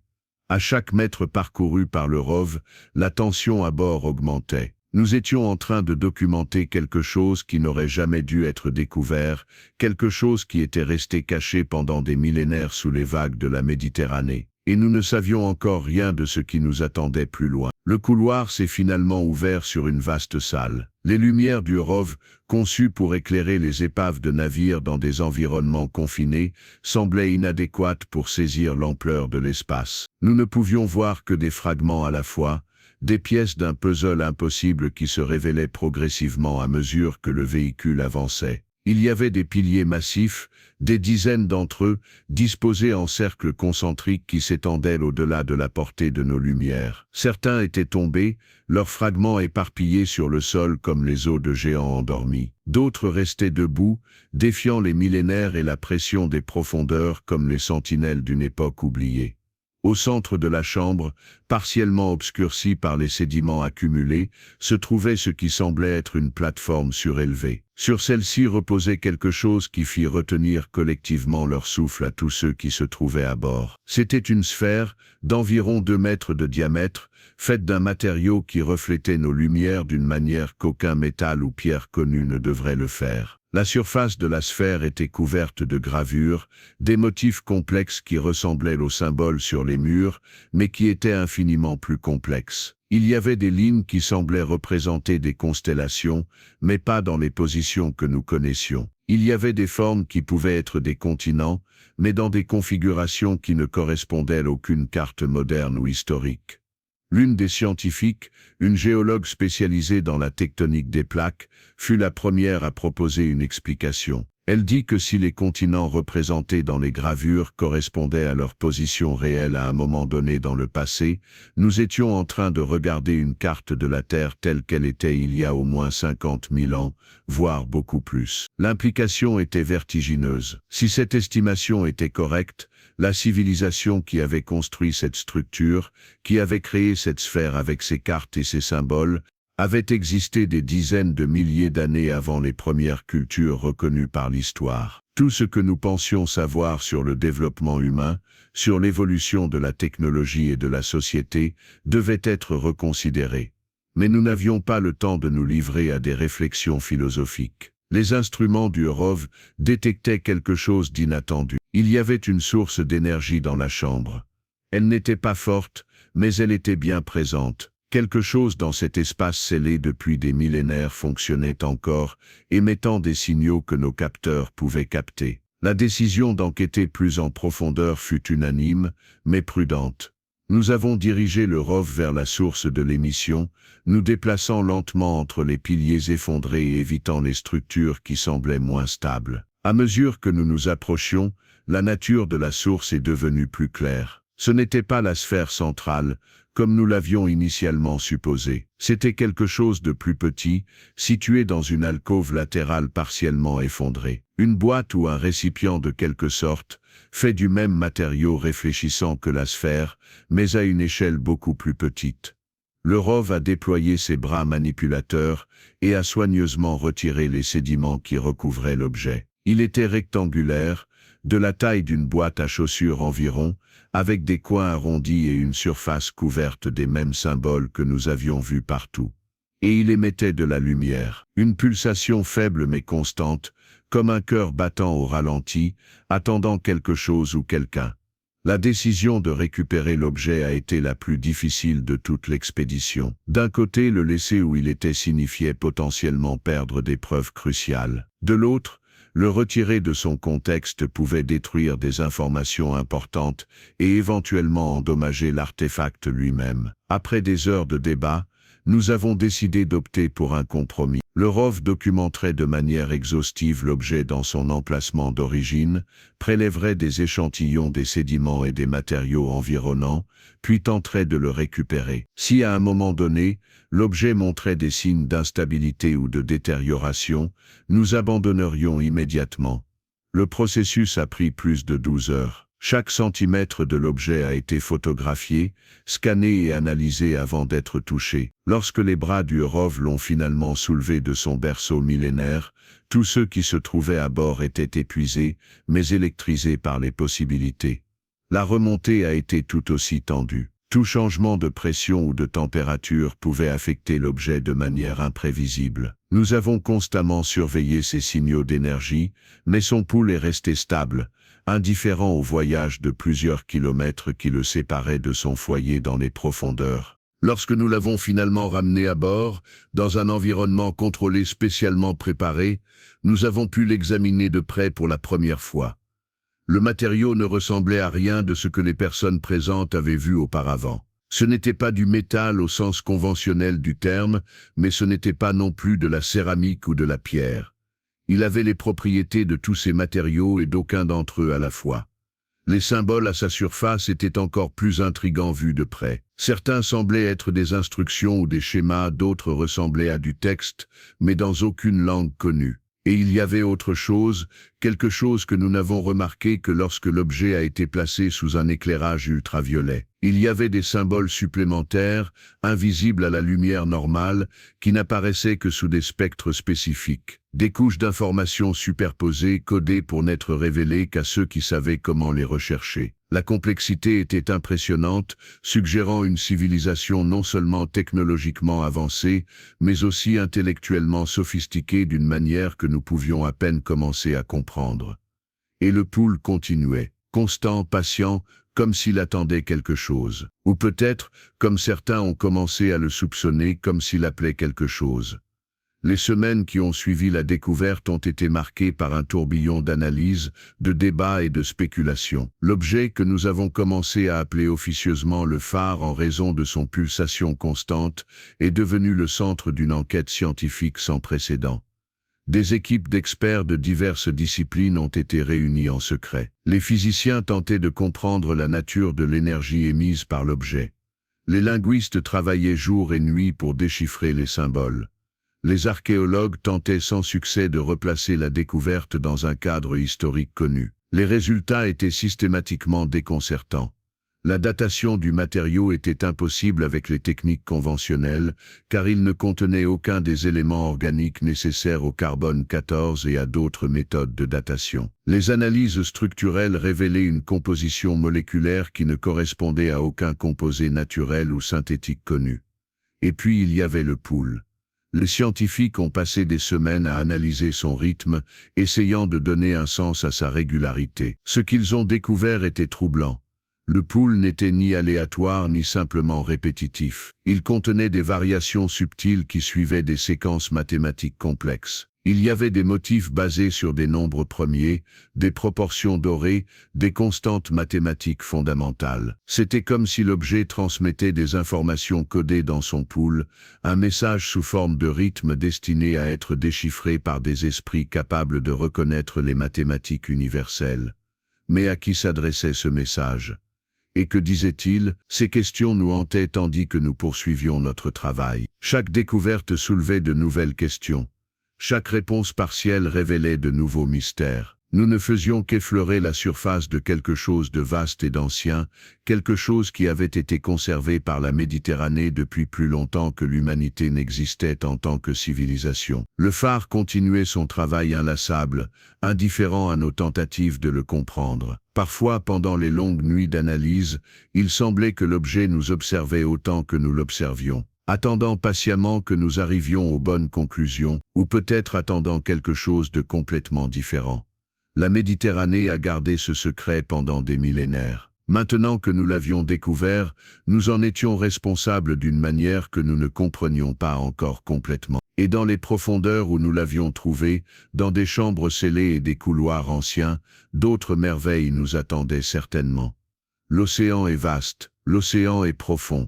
Speaker 1: À chaque mètre parcouru par le ROV, la tension à bord augmentait. Nous étions en train de documenter quelque chose qui n'aurait jamais dû être découvert, quelque chose qui était resté caché pendant des millénaires sous les vagues de la Méditerranée. Et nous ne savions encore rien de ce qui nous attendait plus loin. Le couloir s'est finalement ouvert sur une vaste salle. Les lumières du ROV, conçues pour éclairer les épaves de navires dans des environnements confinés, semblaient inadéquates pour saisir l'ampleur de l'espace. Nous ne pouvions voir que des fragments à la fois, des pièces d'un puzzle impossible qui se révélaient progressivement à mesure que le véhicule avançait. Il y avait des piliers massifs, des dizaines d'entre eux, disposés en cercles concentriques qui s'étendaient au-delà de la portée de nos lumières. Certains étaient tombés, leurs fragments éparpillés sur le sol comme les os de géants endormis. D'autres restaient debout, défiant les millénaires et la pression des profondeurs comme les sentinelles d'une époque oubliée. Au centre de la chambre, partiellement obscurcie par les sédiments accumulés, se trouvait ce qui semblait être une plateforme surélevée. Sur celle-ci reposait quelque chose qui fit retenir collectivement leur souffle à tous ceux qui se trouvaient à bord. C'était une sphère, d'environ 2 mètres de diamètre, faite d'un matériau qui reflétait nos lumières d'une manière qu'aucun métal ou pierre connu ne devrait le faire. La surface de la sphère était couverte de gravures, des motifs complexes qui ressemblaient aux symboles sur les murs, mais qui étaient infiniment plus complexes. Il y avait des lignes qui semblaient représenter des constellations, mais pas dans les positions que nous connaissions. Il y avait des formes qui pouvaient être des continents, mais dans des configurations qui ne correspondaient à aucune carte moderne ou historique. L'une des scientifiques, une géologue spécialisée dans la tectonique des plaques, fut la première à proposer une explication. Elle dit que si les continents représentés dans les gravures correspondaient à leur position réelle à un moment donné dans le passé, nous étions en train de regarder une carte de la Terre telle qu'elle était il y a au moins 50 000 ans, voire beaucoup plus. L'implication était vertigineuse. Si cette estimation était correcte, la civilisation qui avait construit cette structure, qui avait créé cette sphère avec ses cartes et ses symboles, avait existé des dizaines de milliers d'années avant les premières cultures reconnues par l'histoire. Tout ce que nous pensions savoir sur le développement humain, sur l'évolution de la technologie et de la société, devait être reconsidéré. Mais nous n'avions pas le temps de nous livrer à des réflexions philosophiques. Les instruments du ROV détectaient quelque chose d'inattendu. Il y avait une source d'énergie dans la chambre. Elle n'était pas forte, mais elle était bien présente. Quelque chose dans cet espace scellé depuis des millénaires fonctionnait encore, émettant des signaux que nos capteurs pouvaient capter. La décision d'enquêter plus en profondeur fut unanime, mais prudente. Nous avons dirigé le ROV vers la source de l'émission, nous déplaçant lentement entre les piliers effondrés et évitant les structures qui semblaient moins stables. À mesure que nous nous approchions, la nature de la source est devenue plus claire. Ce n'était pas la sphère centrale, comme nous l'avions initialement supposé. C'était quelque chose de plus petit, situé dans une alcôve latérale partiellement effondrée. Une boîte ou un récipient de quelque sorte, fait du même matériau réfléchissant que la sphère, mais à une échelle beaucoup plus petite. Le ROV a déployé ses bras manipulateurs et a soigneusement retiré les sédiments qui recouvraient l'objet. Il était rectangulaire, de la taille d'une boîte à chaussures environ, avec des coins arrondis et une surface couverte des mêmes symboles que nous avions vus partout. Et il émettait de la lumière, une pulsation faible mais constante, comme un cœur battant au ralenti, attendant quelque chose ou quelqu'un. La décision de récupérer l'objet a été la plus difficile de toute l'expédition. D'un côté, le laisser où il était signifiait potentiellement perdre des preuves cruciales. De l'autre, le retirer de son contexte pouvait détruire des informations importantes et éventuellement endommager l'artefact lui-même. Après des heures de débat, nous avons décidé d'opter pour un compromis. Le ROV documenterait de manière exhaustive l'objet dans son emplacement d'origine, prélèverait des échantillons des sédiments et des matériaux environnants, puis tenterait de le récupérer. Si à un moment donné, l'objet montrait des signes d'instabilité ou de détérioration, nous abandonnerions immédiatement. Le processus a pris plus de 12 heures. Chaque centimètre de l'objet a été photographié, scanné et analysé avant d'être touché. Lorsque les bras du ROV l'ont finalement soulevé de son berceau millénaire, tous ceux qui se trouvaient à bord étaient épuisés, mais électrisés par les possibilités. La remontée a été tout aussi tendue. Tout changement de pression ou de température pouvait affecter l'objet de manière imprévisible. Nous avons constamment surveillé ses signaux d'énergie, mais son pouls est resté stable, indifférent au voyage de plusieurs kilomètres qui le séparaient de son foyer dans les profondeurs. Lorsque nous l'avons finalement ramené à bord, dans un environnement contrôlé spécialement préparé, nous avons pu l'examiner de près pour la première fois. Le matériau ne ressemblait à rien de ce que les personnes présentes avaient vu auparavant. Ce n'était pas du métal au sens conventionnel du terme, mais ce n'était pas non plus de la céramique ou de la pierre. Il avait les propriétés de tous ces matériaux et d'aucun d'entre eux à la fois. Les symboles à sa surface étaient encore plus intrigants vus de près. Certains semblaient être des instructions ou des schémas, d'autres ressemblaient à du texte, mais dans aucune langue connue. Et il y avait autre chose, quelque chose que nous n'avons remarqué que lorsque l'objet a été placé sous un éclairage ultraviolet. Il y avait des symboles supplémentaires, invisibles à la lumière normale, qui n'apparaissaient que sous des spectres spécifiques. Des couches d'informations superposées, codées pour n'être révélées qu'à ceux qui savaient comment les rechercher. La complexité était impressionnante, suggérant une civilisation non seulement technologiquement avancée, mais aussi intellectuellement sophistiquée d'une manière que nous pouvions à peine commencer à comprendre. Et le poule continuait, constant, patient, comme s'il attendait quelque chose. Ou peut-être, comme certains ont commencé à le soupçonner, comme s'il appelait quelque chose. Les semaines qui ont suivi la découverte ont été marquées par un tourbillon d'analyses, de débats et de spéculations. L'objet que nous avons commencé à appeler officieusement le phare en raison de son pulsation constante est devenu le centre d'une enquête scientifique sans précédent. Des équipes d'experts de diverses disciplines ont été réunies en secret. Les physiciens tentaient de comprendre la nature de l'énergie émise par l'objet. Les linguistes travaillaient jour et nuit pour déchiffrer les symboles. Les archéologues tentaient sans succès de replacer la découverte dans un cadre historique connu. Les résultats étaient systématiquement déconcertants. La datation du matériau était impossible avec les techniques conventionnelles, car il ne contenait aucun des éléments organiques nécessaires au carbone 14 et à d'autres méthodes de datation. Les analyses structurelles révélaient une composition moléculaire qui ne correspondait à aucun composé naturel ou synthétique connu. Et puis il y avait le poule. Les scientifiques ont passé des semaines à analyser son rythme, essayant de donner un sens à sa régularité. Ce qu'ils ont découvert était troublant. Le poule n'était ni aléatoire ni simplement répétitif. Il contenait des variations subtiles qui suivaient des séquences mathématiques complexes. Il y avait des motifs basés sur des nombres premiers, des proportions dorées, des constantes mathématiques fondamentales. C'était comme si l'objet transmettait des informations codées dans son poule, un message sous forme de rythme destiné à être déchiffré par des esprits capables de reconnaître les mathématiques universelles. Mais à qui s'adressait ce message ? Et que disait-il? Ces questions nous hantaient tandis que nous poursuivions notre travail. Chaque découverte soulevait de nouvelles questions. Chaque réponse partielle révélait de nouveaux mystères. Nous ne faisions qu'effleurer la surface de quelque chose de vaste et d'ancien, quelque chose qui avait été conservé par la Méditerranée depuis plus longtemps que l'humanité n'existait en tant que civilisation. Le phare continuait son travail inlassable, indifférent à nos tentatives de le comprendre. Parfois, pendant les longues nuits d'analyse, il semblait que l'objet nous observait autant que nous l'observions, attendant patiemment que nous arrivions aux bonnes conclusions, ou peut-être attendant quelque chose de complètement différent. La Méditerranée a gardé ce secret pendant des millénaires. Maintenant que nous l'avions découvert, nous en étions responsables d'une manière que nous ne comprenions pas encore complètement. Et dans les profondeurs où nous l'avions trouvé, dans des chambres scellées et des couloirs anciens, d'autres merveilles nous attendaient certainement. L'océan est vaste, l'océan est profond,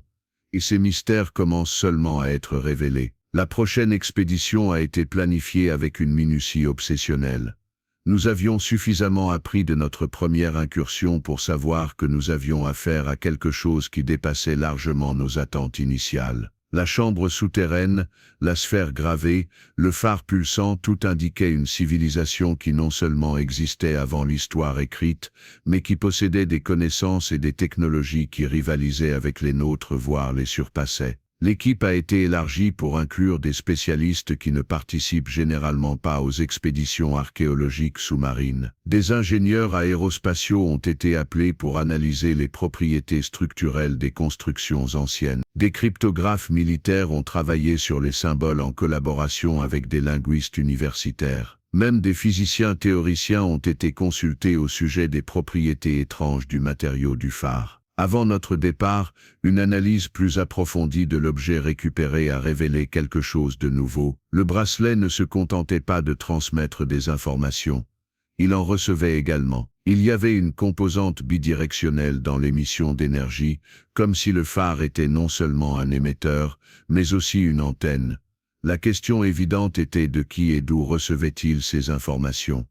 Speaker 1: et ces mystères commencent seulement à être révélés. La prochaine expédition a été planifiée avec une minutie obsessionnelle. Nous avions suffisamment appris de notre première incursion pour savoir que nous avions affaire à quelque chose qui dépassait largement nos attentes initiales. La chambre souterraine, la sphère gravée, le phare pulsant, tout indiquait une civilisation qui non seulement existait avant l'histoire écrite, mais qui possédait des connaissances et des technologies qui rivalisaient avec les nôtres, voire les surpassaient. L'équipe a été élargie pour inclure des spécialistes qui ne participent généralement pas aux expéditions archéologiques sous-marines. Des ingénieurs aérospatiaux ont été appelés pour analyser les propriétés structurelles des constructions anciennes. Des cryptographes militaires ont travaillé sur les symboles en collaboration avec des linguistes universitaires. Même des physiciens théoriciens ont été consultés au sujet des propriétés étranges du matériau du phare. Avant notre départ, une analyse plus approfondie de l'objet récupéré a révélé quelque chose de nouveau. Le bracelet ne se contentait pas de transmettre des informations. Il en recevait également. Il y avait une composante bidirectionnelle dans l'émission d'énergie, comme si le phare était non seulement un émetteur, mais aussi une antenne. La question évidente était de qui et d'où recevait-il ces informations.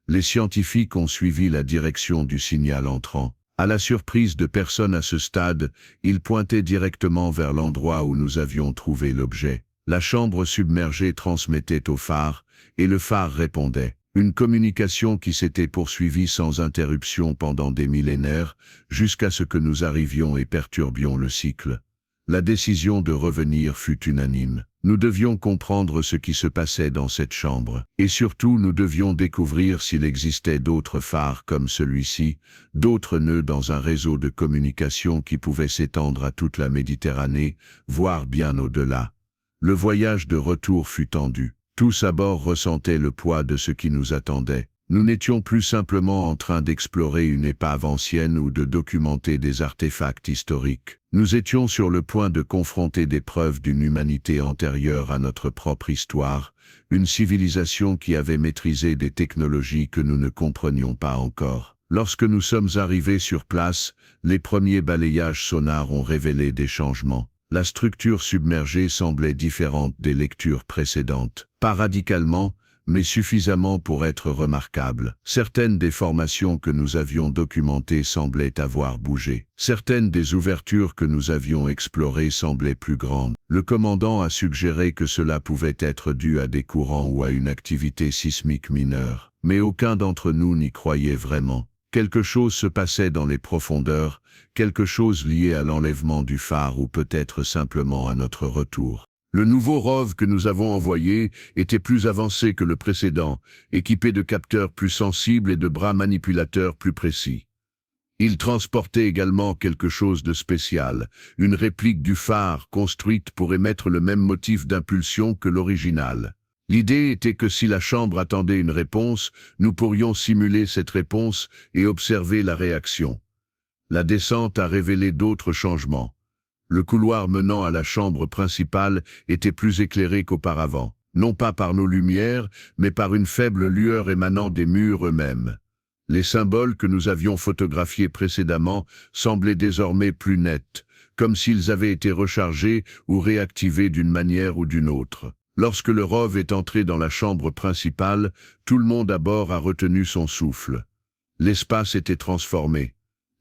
Speaker 1: Les scientifiques ont suivi la direction du signal entrant. À la surprise de personne à ce stade, il pointait directement vers l'endroit où nous avions trouvé l'objet. La chambre submergée transmettait au phare, et le phare répondait. Une communication qui s'était poursuivie sans interruption pendant des millénaires, jusqu'à ce que nous arrivions et perturbions le cycle. La décision de revenir fut unanime. Nous devions comprendre ce qui se passait dans cette chambre. Et surtout, nous devions découvrir s'il existait d'autres phares comme celui-ci, d'autres nœuds dans un réseau de communication qui pouvait s'étendre à toute la Méditerranée, voire bien au-delà. Le voyage de retour fut tendu. Tous à bord ressentaient le poids de ce qui nous attendait. Nous n'étions plus simplement en train d'explorer une épave ancienne ou de documenter des artefacts historiques. Nous étions sur le point de confronter des preuves d'une humanité antérieure à notre propre histoire, une civilisation qui avait maîtrisé des technologies que nous ne comprenions pas encore. Lorsque nous sommes arrivés sur place, les premiers balayages sonars ont révélé des changements. La structure submergée semblait différente des lectures précédentes. Pas radicalement, mais suffisamment pour être remarquable. Certaines des formations que nous avions documentées semblaient avoir bougé. Certaines des ouvertures que nous avions explorées semblaient plus grandes. Le commandant a suggéré que cela pouvait être dû à des courants ou à une activité sismique mineure. Mais aucun d'entre nous n'y croyait vraiment. Quelque chose se passait dans les profondeurs, quelque chose lié à l'enlèvement du phare ou peut-être simplement à notre retour. Le nouveau ROV que nous avons envoyé était plus avancé que le précédent, équipé de capteurs plus sensibles et de bras manipulateurs plus précis. Il transportait également quelque chose de spécial, une réplique du phare construite pour émettre le même motif d'impulsion que l'original. L'idée était que si la chambre attendait une réponse, nous pourrions simuler cette réponse et observer la réaction. La descente a révélé d'autres changements. Le couloir menant à la chambre principale était plus éclairé qu'auparavant, non pas par nos lumières, mais par une faible lueur émanant des murs eux-mêmes. Les symboles que nous avions photographiés précédemment semblaient désormais plus nets, comme s'ils avaient été rechargés ou réactivés d'une manière ou d'une autre. Lorsque le ROV est entré dans la chambre principale, tout le monde à bord a retenu son souffle. L'espace était transformé.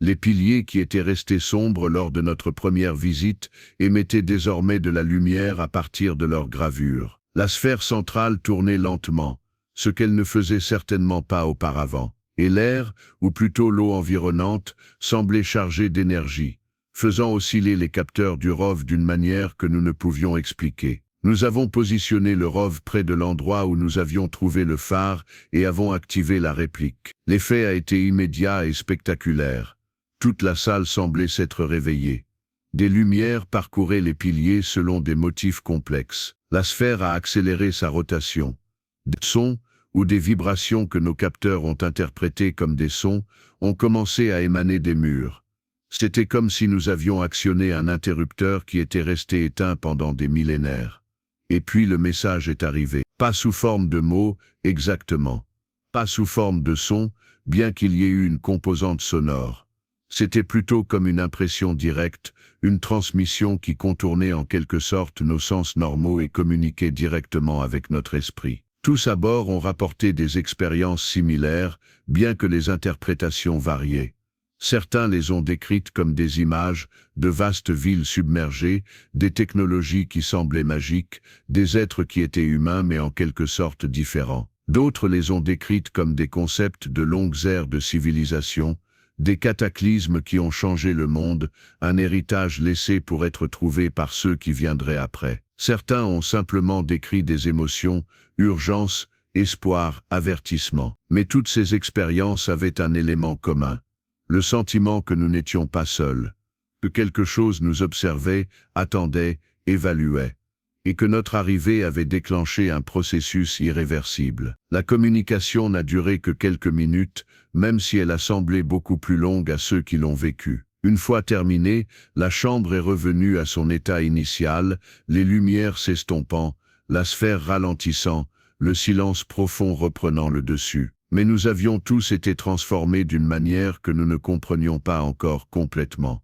Speaker 1: Les piliers qui étaient restés sombres lors de notre première visite émettaient désormais de la lumière à partir de leurs gravures. La sphère centrale tournait lentement, ce qu'elle ne faisait certainement pas auparavant, et l'air, ou plutôt l'eau environnante, semblait chargée d'énergie, faisant osciller les capteurs du ROV d'une manière que nous ne pouvions expliquer. Nous avons positionné le ROV près de l'endroit où nous avions trouvé le phare et avons activé la réplique. L'effet a été immédiat et spectaculaire. Toute la salle semblait s'être réveillée. Des lumières parcouraient les piliers selon des motifs complexes. La sphère a accéléré sa rotation. Des sons, ou des vibrations que nos capteurs ont interprétées comme des sons, ont commencé à émaner des murs. C'était comme si nous avions actionné un interrupteur qui était resté éteint pendant des millénaires. Et puis le message est arrivé. Pas sous forme de mots, exactement. Pas sous forme de sons, bien qu'il y ait eu une composante sonore. C'était plutôt comme une impression directe, une transmission qui contournait en quelque sorte nos sens normaux et communiquait directement avec notre esprit. Tous à bord ont rapporté des expériences similaires, bien que les interprétations variaient. Certains les ont décrites comme des images, de vastes villes submergées, des technologies qui semblaient magiques, des êtres qui étaient humains mais en quelque sorte différents. D'autres les ont décrites comme des concepts de longues ères de civilisation, des cataclysmes qui ont changé le monde, un héritage laissé pour être trouvé par ceux qui viendraient après. Certains ont simplement décrit des émotions, urgence, espoir, avertissement. Mais toutes ces expériences avaient un élément commun. Le sentiment que nous n'étions pas seuls, que quelque chose nous observait, attendait, évaluait, et que notre arrivée avait déclenché un processus irréversible. La communication n'a duré que quelques minutes, même si elle a semblé beaucoup plus longue à ceux qui l'ont vécue. Une fois terminée, la chambre est revenue à son état initial, les lumières s'estompant, la sphère ralentissant, le silence profond reprenant le dessus. Mais nous avions tous été transformés d'une manière que nous ne comprenions pas encore complètement.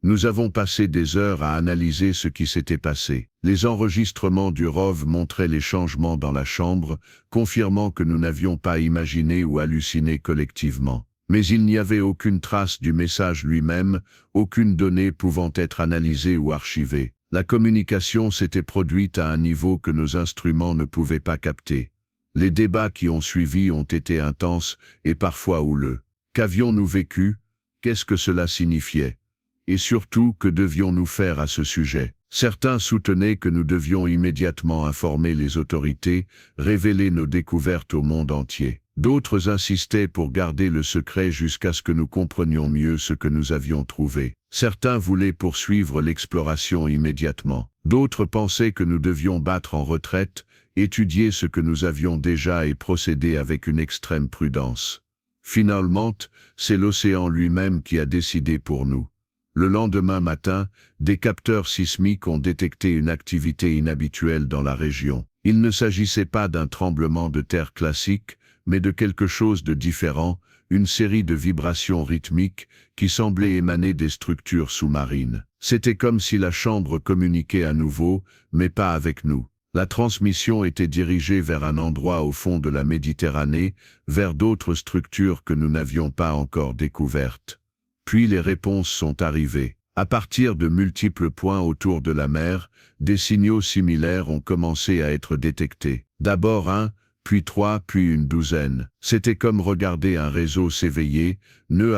Speaker 1: Nous avons passé des heures à analyser ce qui s'était passé. Les enregistrements du ROV montraient les changements dans la chambre, confirmant que nous n'avions pas imaginé ou halluciné collectivement. Mais il n'y avait aucune trace du message lui-même, aucune donnée pouvant être analysée ou archivée. La communication s'était produite à un niveau que nos instruments ne pouvaient pas capter. Les débats qui ont suivi ont été intenses et parfois houleux. Qu'avions-nous vécu? Qu'est-ce que cela signifiait? Et surtout, que devions-nous faire à ce sujet? Certains soutenaient que nous devions immédiatement informer les autorités, révéler nos découvertes au monde entier. D'autres insistaient pour garder le secret jusqu'à ce que nous comprenions mieux ce que nous avions trouvé. Certains voulaient poursuivre l'exploration immédiatement. D'autres pensaient que nous devions battre en retraite, étudier ce que nous avions déjà et procéder avec une extrême prudence. Finalement, c'est l'océan lui-même qui a décidé pour nous. Le lendemain matin, des capteurs sismiques ont détecté une activité inhabituelle dans la région. Il ne s'agissait pas d'un tremblement de terre classique, mais de quelque chose de différent, une série de vibrations rythmiques qui semblaient émaner des structures sous-marines. C'était comme si la chambre communiquait à nouveau, mais pas avec nous. La transmission était dirigée vers un endroit au fond de la Méditerranée, vers d'autres structures que nous n'avions pas encore découvertes. Puis les réponses sont arrivées. À partir de multiples points autour de la mer, des signaux similaires ont commencé à être détectés. D'abord un, puis 3, puis une douzaine. C'était comme regarder un réseau s'éveiller, nœud,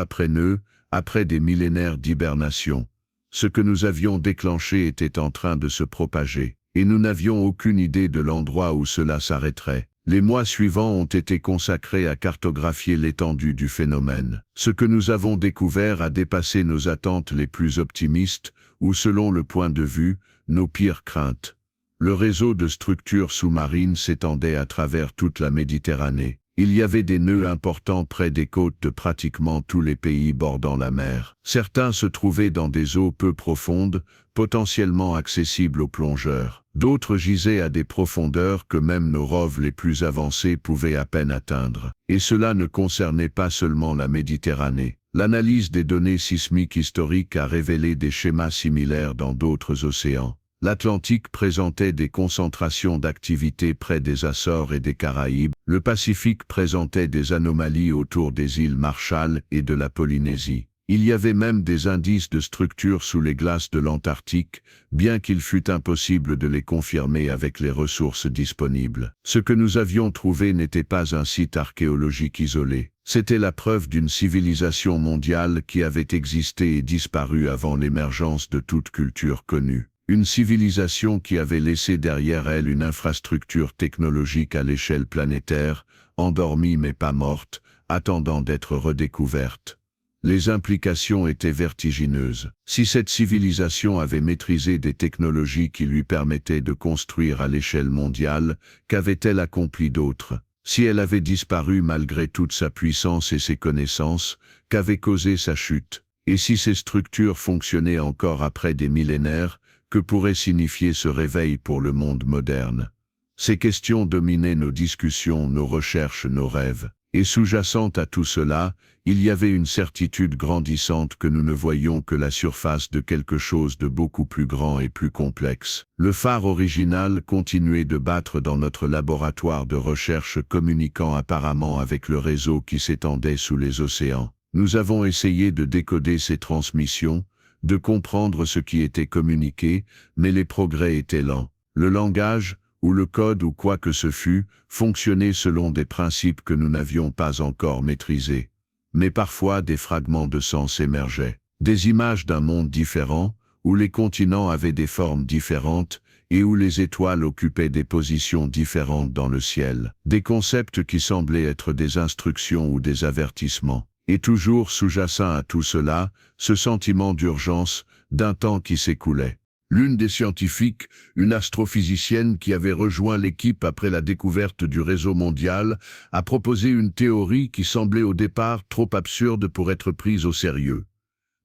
Speaker 1: après des millénaires d'hibernation. Ce que nous avions déclenché était en train de se propager, et nous n'avions aucune idée de l'endroit où cela s'arrêterait. Les mois suivants ont été consacrés à cartographier l'étendue du phénomène. Ce que nous avons découvert a dépassé nos attentes les plus optimistes, ou selon le point de vue, nos pires craintes. Le réseau de structures sous-marines s'étendait à travers toute la Méditerranée. Il y avait des nœuds importants près des côtes de pratiquement tous les pays bordant la mer. Certains se trouvaient dans des eaux peu profondes, potentiellement accessibles aux plongeurs. D'autres gisaient à des profondeurs que même nos roves les plus avancés pouvaient à peine atteindre. Et cela ne concernait pas seulement la Méditerranée. L'analyse des données sismiques historiques a révélé des schémas similaires dans d'autres océans. L'Atlantique présentait des concentrations d'activité près des Açores et des Caraïbes. Le Pacifique présentait des anomalies autour des îles Marshall et de la Polynésie. Il y avait même des indices de structures sous les glaces de l'Antarctique, bien qu'il fût impossible de les confirmer avec les ressources disponibles. Ce que nous avions trouvé n'était pas un site archéologique isolé. C'était la preuve d'une civilisation mondiale qui avait existé et disparu avant l'émergence de toute culture connue. Une civilisation qui avait laissé derrière elle une infrastructure technologique à l'échelle planétaire, endormie mais pas morte, attendant d'être redécouverte. Les implications étaient vertigineuses. Si cette civilisation avait maîtrisé des technologies qui lui permettaient de construire à l'échelle mondiale, qu'avait-elle accompli d'autre? Si elle avait disparu malgré toute sa puissance et ses connaissances, qu'avait causé sa chute? Et si ces structures fonctionnaient encore après des millénaires, que pourrait signifier ce réveil pour le monde moderne? Ces questions dominaient nos discussions, nos recherches, nos rêves. Et sous-jacente à tout cela, il y avait une certitude grandissante que nous ne voyions que la surface de quelque chose de beaucoup plus grand et plus complexe. Le phare original continuait de battre dans notre laboratoire de recherche communiquant apparemment avec le réseau qui s'étendait sous les océans. Nous avons essayé de décoder ces transmissions, de comprendre ce qui était communiqué, mais les progrès étaient lents. Le langage, ou le code ou quoi que ce fût, fonctionnait selon des principes que nous n'avions pas encore maîtrisés. Mais parfois des fragments de sens émergeaient. Des images d'un monde différent, où les continents avaient des formes différentes, et où les étoiles occupaient des positions différentes dans le ciel. Des concepts qui semblaient être des instructions ou des avertissements. Et toujours sous-jacent à tout cela, ce sentiment d'urgence, d'un temps qui s'écoulait. L'une des scientifiques, une astrophysicienne qui avait rejoint l'équipe après la découverte du réseau mondial, a proposé une théorie qui semblait au départ trop absurde pour être prise au sérieux.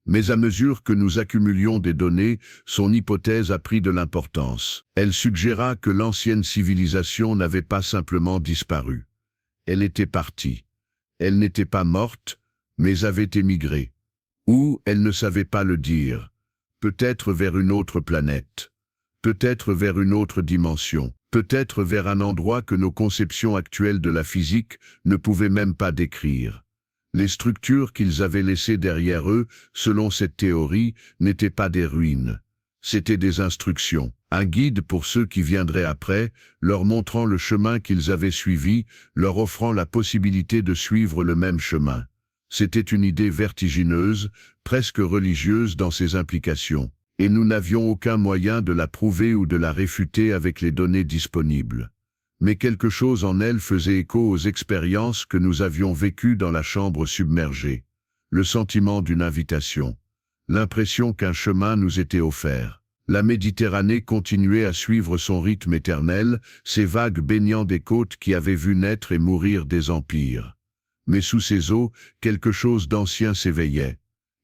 Speaker 1: Mais à mesure que nous accumulions des données, son hypothèse a pris de l'importance. Elle suggéra que l'ancienne civilisation n'avait pas simplement disparu. Elle était partie. Elle n'était pas morte, mais avait émigré. Ou elle ne savait pas le dire. Peut-être vers une autre planète, peut-être vers une autre dimension, peut-être vers un endroit que nos conceptions actuelles de la physique ne pouvaient même pas décrire. Les structures qu'ils avaient laissées derrière eux, selon cette théorie, n'étaient pas des ruines. C'étaient des instructions, un guide pour ceux qui viendraient après, leur montrant le chemin qu'ils avaient suivi, leur offrant la possibilité de suivre le même chemin. C'était une idée vertigineuse, presque religieuse dans ses implications. et nous n'avions aucun moyen de la prouver ou de la réfuter avec les données disponibles. Mais quelque chose en elle faisait écho aux expériences que nous avions vécues dans la chambre submergée. Le sentiment d'une invitation. L'impression qu'un chemin nous était offert. La Méditerranée continuait à suivre son rythme éternel, ces vagues baignant des côtes qui avaient vu naître et mourir des empires. Mais sous ces eaux, quelque chose d'ancien s'éveillait.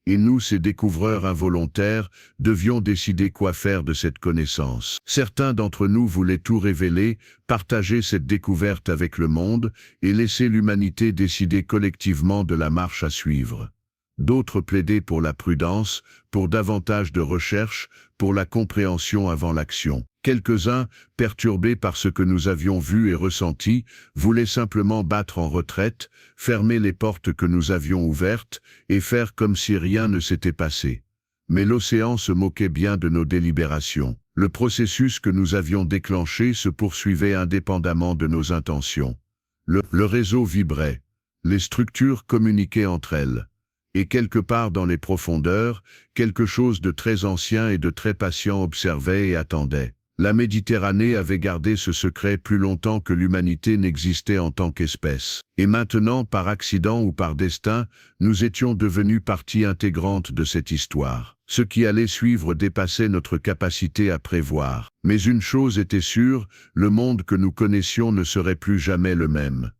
Speaker 1: Et nous, ces découvreurs involontaires, devions décider quoi faire de cette connaissance. Certains d'entre nous voulaient tout révéler, partager cette découverte avec le monde, et laisser l'humanité décider collectivement de la marche à suivre. D'autres plaidaient pour la prudence, pour davantage de recherche, pour la compréhension avant l'action. Quelques-uns, perturbés par ce que nous avions vu et ressenti, voulaient simplement battre en retraite, fermer les portes que nous avions ouvertes, et faire comme si rien ne s'était passé. Mais l'océan se moquait bien de nos délibérations. Le processus que nous avions déclenché se poursuivait indépendamment de nos intentions. Le réseau vibrait. Les structures communiquaient entre elles. Et quelque part dans les profondeurs, quelque chose de très ancien et de très patient observait et attendait. La Méditerranée avait gardé ce secret plus longtemps que l'humanité n'existait en tant qu'espèce. Et maintenant, par accident ou par destin, nous étions devenus partie intégrante de cette histoire. Ce qui allait suivre dépassait notre capacité à prévoir. Mais une chose était sûre, le monde que nous connaissions ne serait plus jamais le même.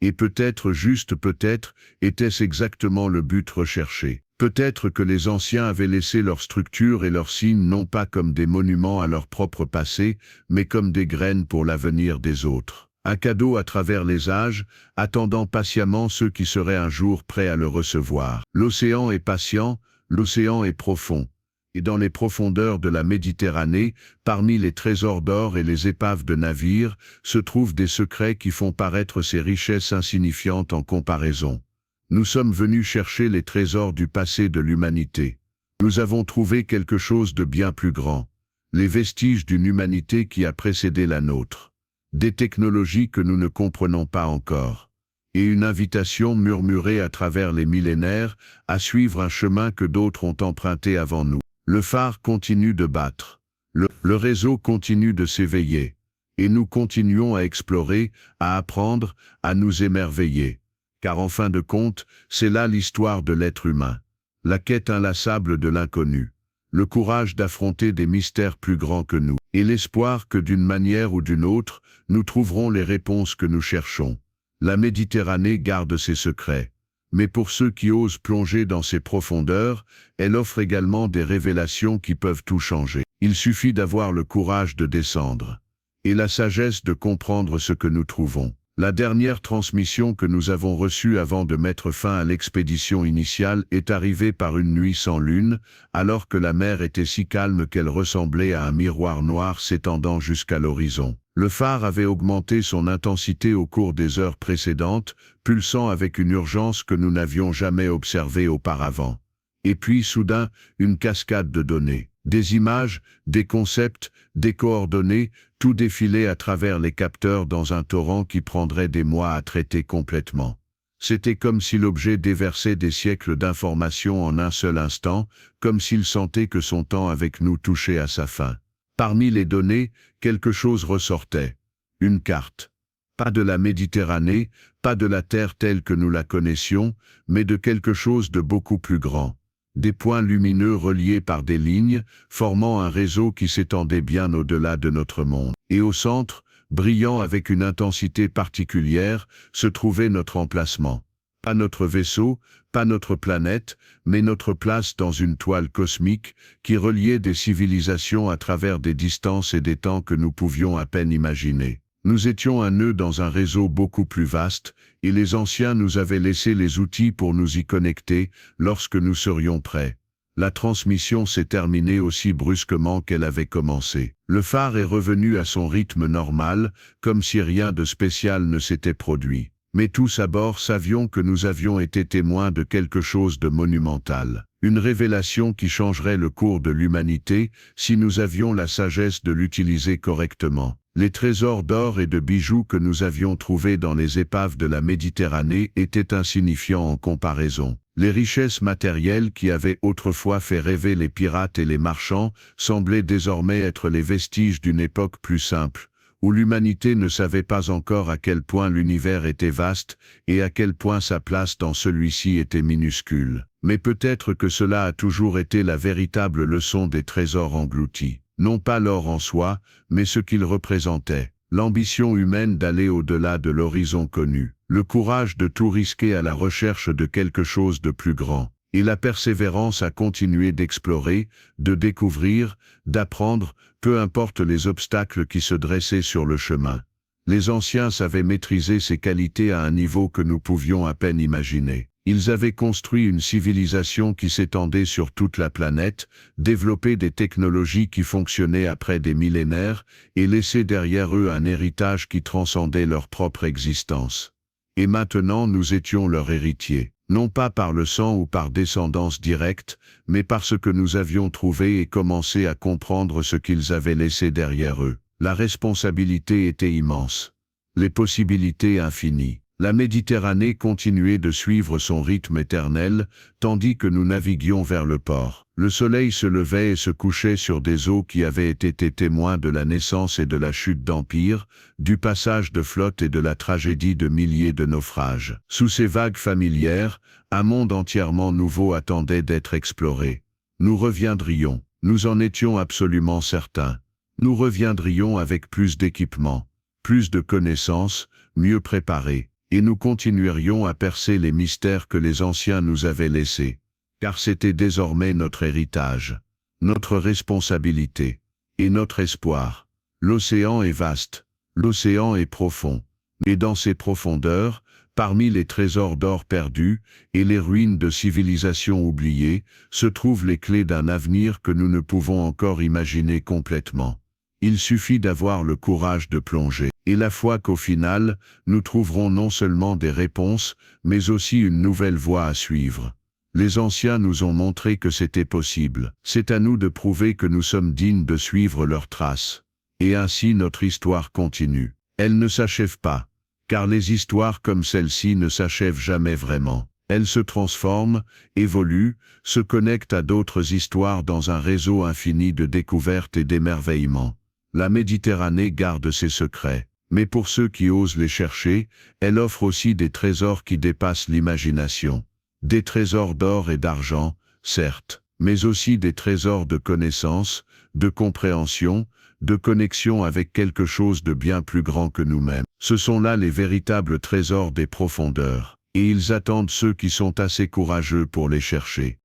Speaker 1: Et peut-être, juste peut-être, était-ce exactement le but recherché. Peut-être que les anciens avaient laissé leur structure et leurs signes non pas comme des monuments à leur propre passé, mais comme des graines pour l'avenir des autres. Un cadeau à travers les âges, attendant patiemment ceux qui seraient un jour prêts à le recevoir. L'océan est patient, l'océan est profond. Et dans les profondeurs de la Méditerranée, parmi les trésors d'or et les épaves de navires, se trouvent des secrets qui font paraître ces richesses insignifiantes en comparaison. Nous sommes venus chercher les trésors du passé de l'humanité. Nous avons trouvé quelque chose de bien plus grand, les vestiges d'une humanité qui a précédé la nôtre, des technologies que nous ne comprenons pas encore, et une invitation murmurée à travers les millénaires à suivre un chemin que d'autres ont emprunté avant nous. Le phare continue de battre, le réseau continue de s'éveiller, et nous continuons à explorer, à apprendre, à nous émerveiller. Car en fin de compte, c'est là l'histoire de l'être humain, la quête inlassable de l'inconnu, le courage d'affronter des mystères plus grands que nous, et l'espoir que d'une manière ou d'une autre, nous trouverons les réponses que nous cherchons. La Méditerranée garde ses secrets. Mais pour ceux qui osent plonger dans ses profondeurs, elle offre également des révélations qui peuvent tout changer. Il suffit d'avoir le courage de descendre, et la sagesse de comprendre ce que nous trouvons. La dernière transmission que nous avons reçue avant de mettre fin à l'expédition initiale est arrivée par une nuit sans lune, alors que la mer était si calme qu'elle ressemblait à un miroir noir s'étendant jusqu'à l'horizon. Le phare avait augmenté son intensité au cours des heures précédentes, pulsant avec une urgence que nous n'avions jamais observée auparavant. Et puis, soudain, une cascade de données. Des images, des concepts, des coordonnées, tout défilait à travers les capteurs dans un torrent qui prendrait des mois à traiter complètement. C'était comme si l'objet déversait des siècles d'informations en un seul instant, comme s'il sentait que son temps avec nous touchait à sa fin. Parmi les données, quelque chose ressortait. Une carte. Pas de la Méditerranée, pas de la Terre telle que nous la connaissions, mais de quelque chose de beaucoup plus grand. Des points lumineux reliés par des lignes, formant un réseau qui s'étendait bien au-delà de notre monde. Et au centre, brillant avec une intensité particulière, se trouvait notre emplacement. Pas notre vaisseau, pas notre planète, mais notre place dans une toile cosmique qui reliait des civilisations à travers des distances et des temps que nous pouvions à peine imaginer. Nous étions un nœud dans un réseau beaucoup plus vaste, et les anciens nous avaient laissé les outils pour nous y connecter lorsque nous serions prêts. La transmission s'est terminée aussi brusquement qu'elle avait commencé. Le phare est revenu à son rythme normal, comme si rien de spécial ne s'était produit. Mais tous à bord savions que nous avions été témoins de quelque chose de monumental. Une révélation qui changerait le cours de l'humanité si nous avions la sagesse de l'utiliser correctement. Les trésors d'or et de bijoux que nous avions trouvés dans les épaves de la Méditerranée étaient insignifiants en comparaison. Les richesses matérielles qui avaient autrefois fait rêver les pirates et les marchands semblaient désormais être les vestiges d'une époque plus simple, où l'humanité ne savait pas encore à quel point l'univers était vaste et à quel point sa place dans celui-ci était minuscule. Mais peut-être que cela a toujours été la véritable leçon des trésors engloutis. Non pas l'or en soi, mais ce qu'il représentait. L'ambition humaine d'aller au-delà de l'horizon connu. Le courage de tout risquer à la recherche de quelque chose de plus grand. Et la persévérance à continuer d'explorer, de découvrir, d'apprendre, peu importe les obstacles qui se dressaient sur le chemin. Les anciens savaient maîtriser ces qualités à un niveau que nous pouvions à peine imaginer. Ils avaient construit une civilisation qui s'étendait sur toute la planète, développé des technologies qui fonctionnaient après des millénaires, et laissé derrière eux un héritage qui transcendait leur propre existence. Et maintenant nous étions leurs héritiers, non pas par le sang ou par descendance directe, mais parce que nous avions trouvé et commencé à comprendre ce qu'ils avaient laissé derrière eux. La responsabilité était immense. Les possibilités infinies. La Méditerranée continuait de suivre son rythme éternel, tandis que nous naviguions vers le port. Le soleil se levait et se couchait sur des eaux qui avaient été témoins de la naissance et de la chute d'empires, du passage de flottes et de la tragédie de milliers de naufrages. Sous ces vagues familières, un monde entièrement nouveau attendait d'être exploré. Nous reviendrions, nous en étions absolument certains. Nous reviendrions avec plus d'équipements, plus de connaissances, mieux préparés. Et nous continuerions à percer les mystères que les anciens nous avaient laissés, car c'était désormais notre héritage, notre responsabilité, et notre espoir. L'océan est vaste, l'océan est profond, et dans ses profondeurs, parmi les trésors d'or perdus et les ruines de civilisations oubliées, se trouvent les clés d'un avenir que nous ne pouvons encore imaginer complètement. Il suffit d'avoir le courage de plonger, et la foi qu'au final, nous trouverons non seulement des réponses, mais aussi une nouvelle voie à suivre. Les anciens nous ont montré que c'était possible. C'est à nous de prouver que nous sommes dignes de suivre leurs traces. Et ainsi notre histoire continue. Elle ne s'achève pas, car les histoires comme celle-ci ne s'achèvent jamais vraiment. Elles se transforment, évoluent, se connectent à d'autres histoires dans un réseau infini de découvertes et d'émerveillements. La Méditerranée garde ses secrets, mais pour ceux qui osent les chercher, elle offre aussi des trésors qui dépassent l'imagination. Des trésors d'or et d'argent, certes, mais aussi des trésors de connaissance, de compréhension, de connexion avec quelque chose de bien plus grand que nous-mêmes. Ce sont là les véritables trésors des profondeurs, et ils attendent ceux qui sont assez courageux pour les chercher.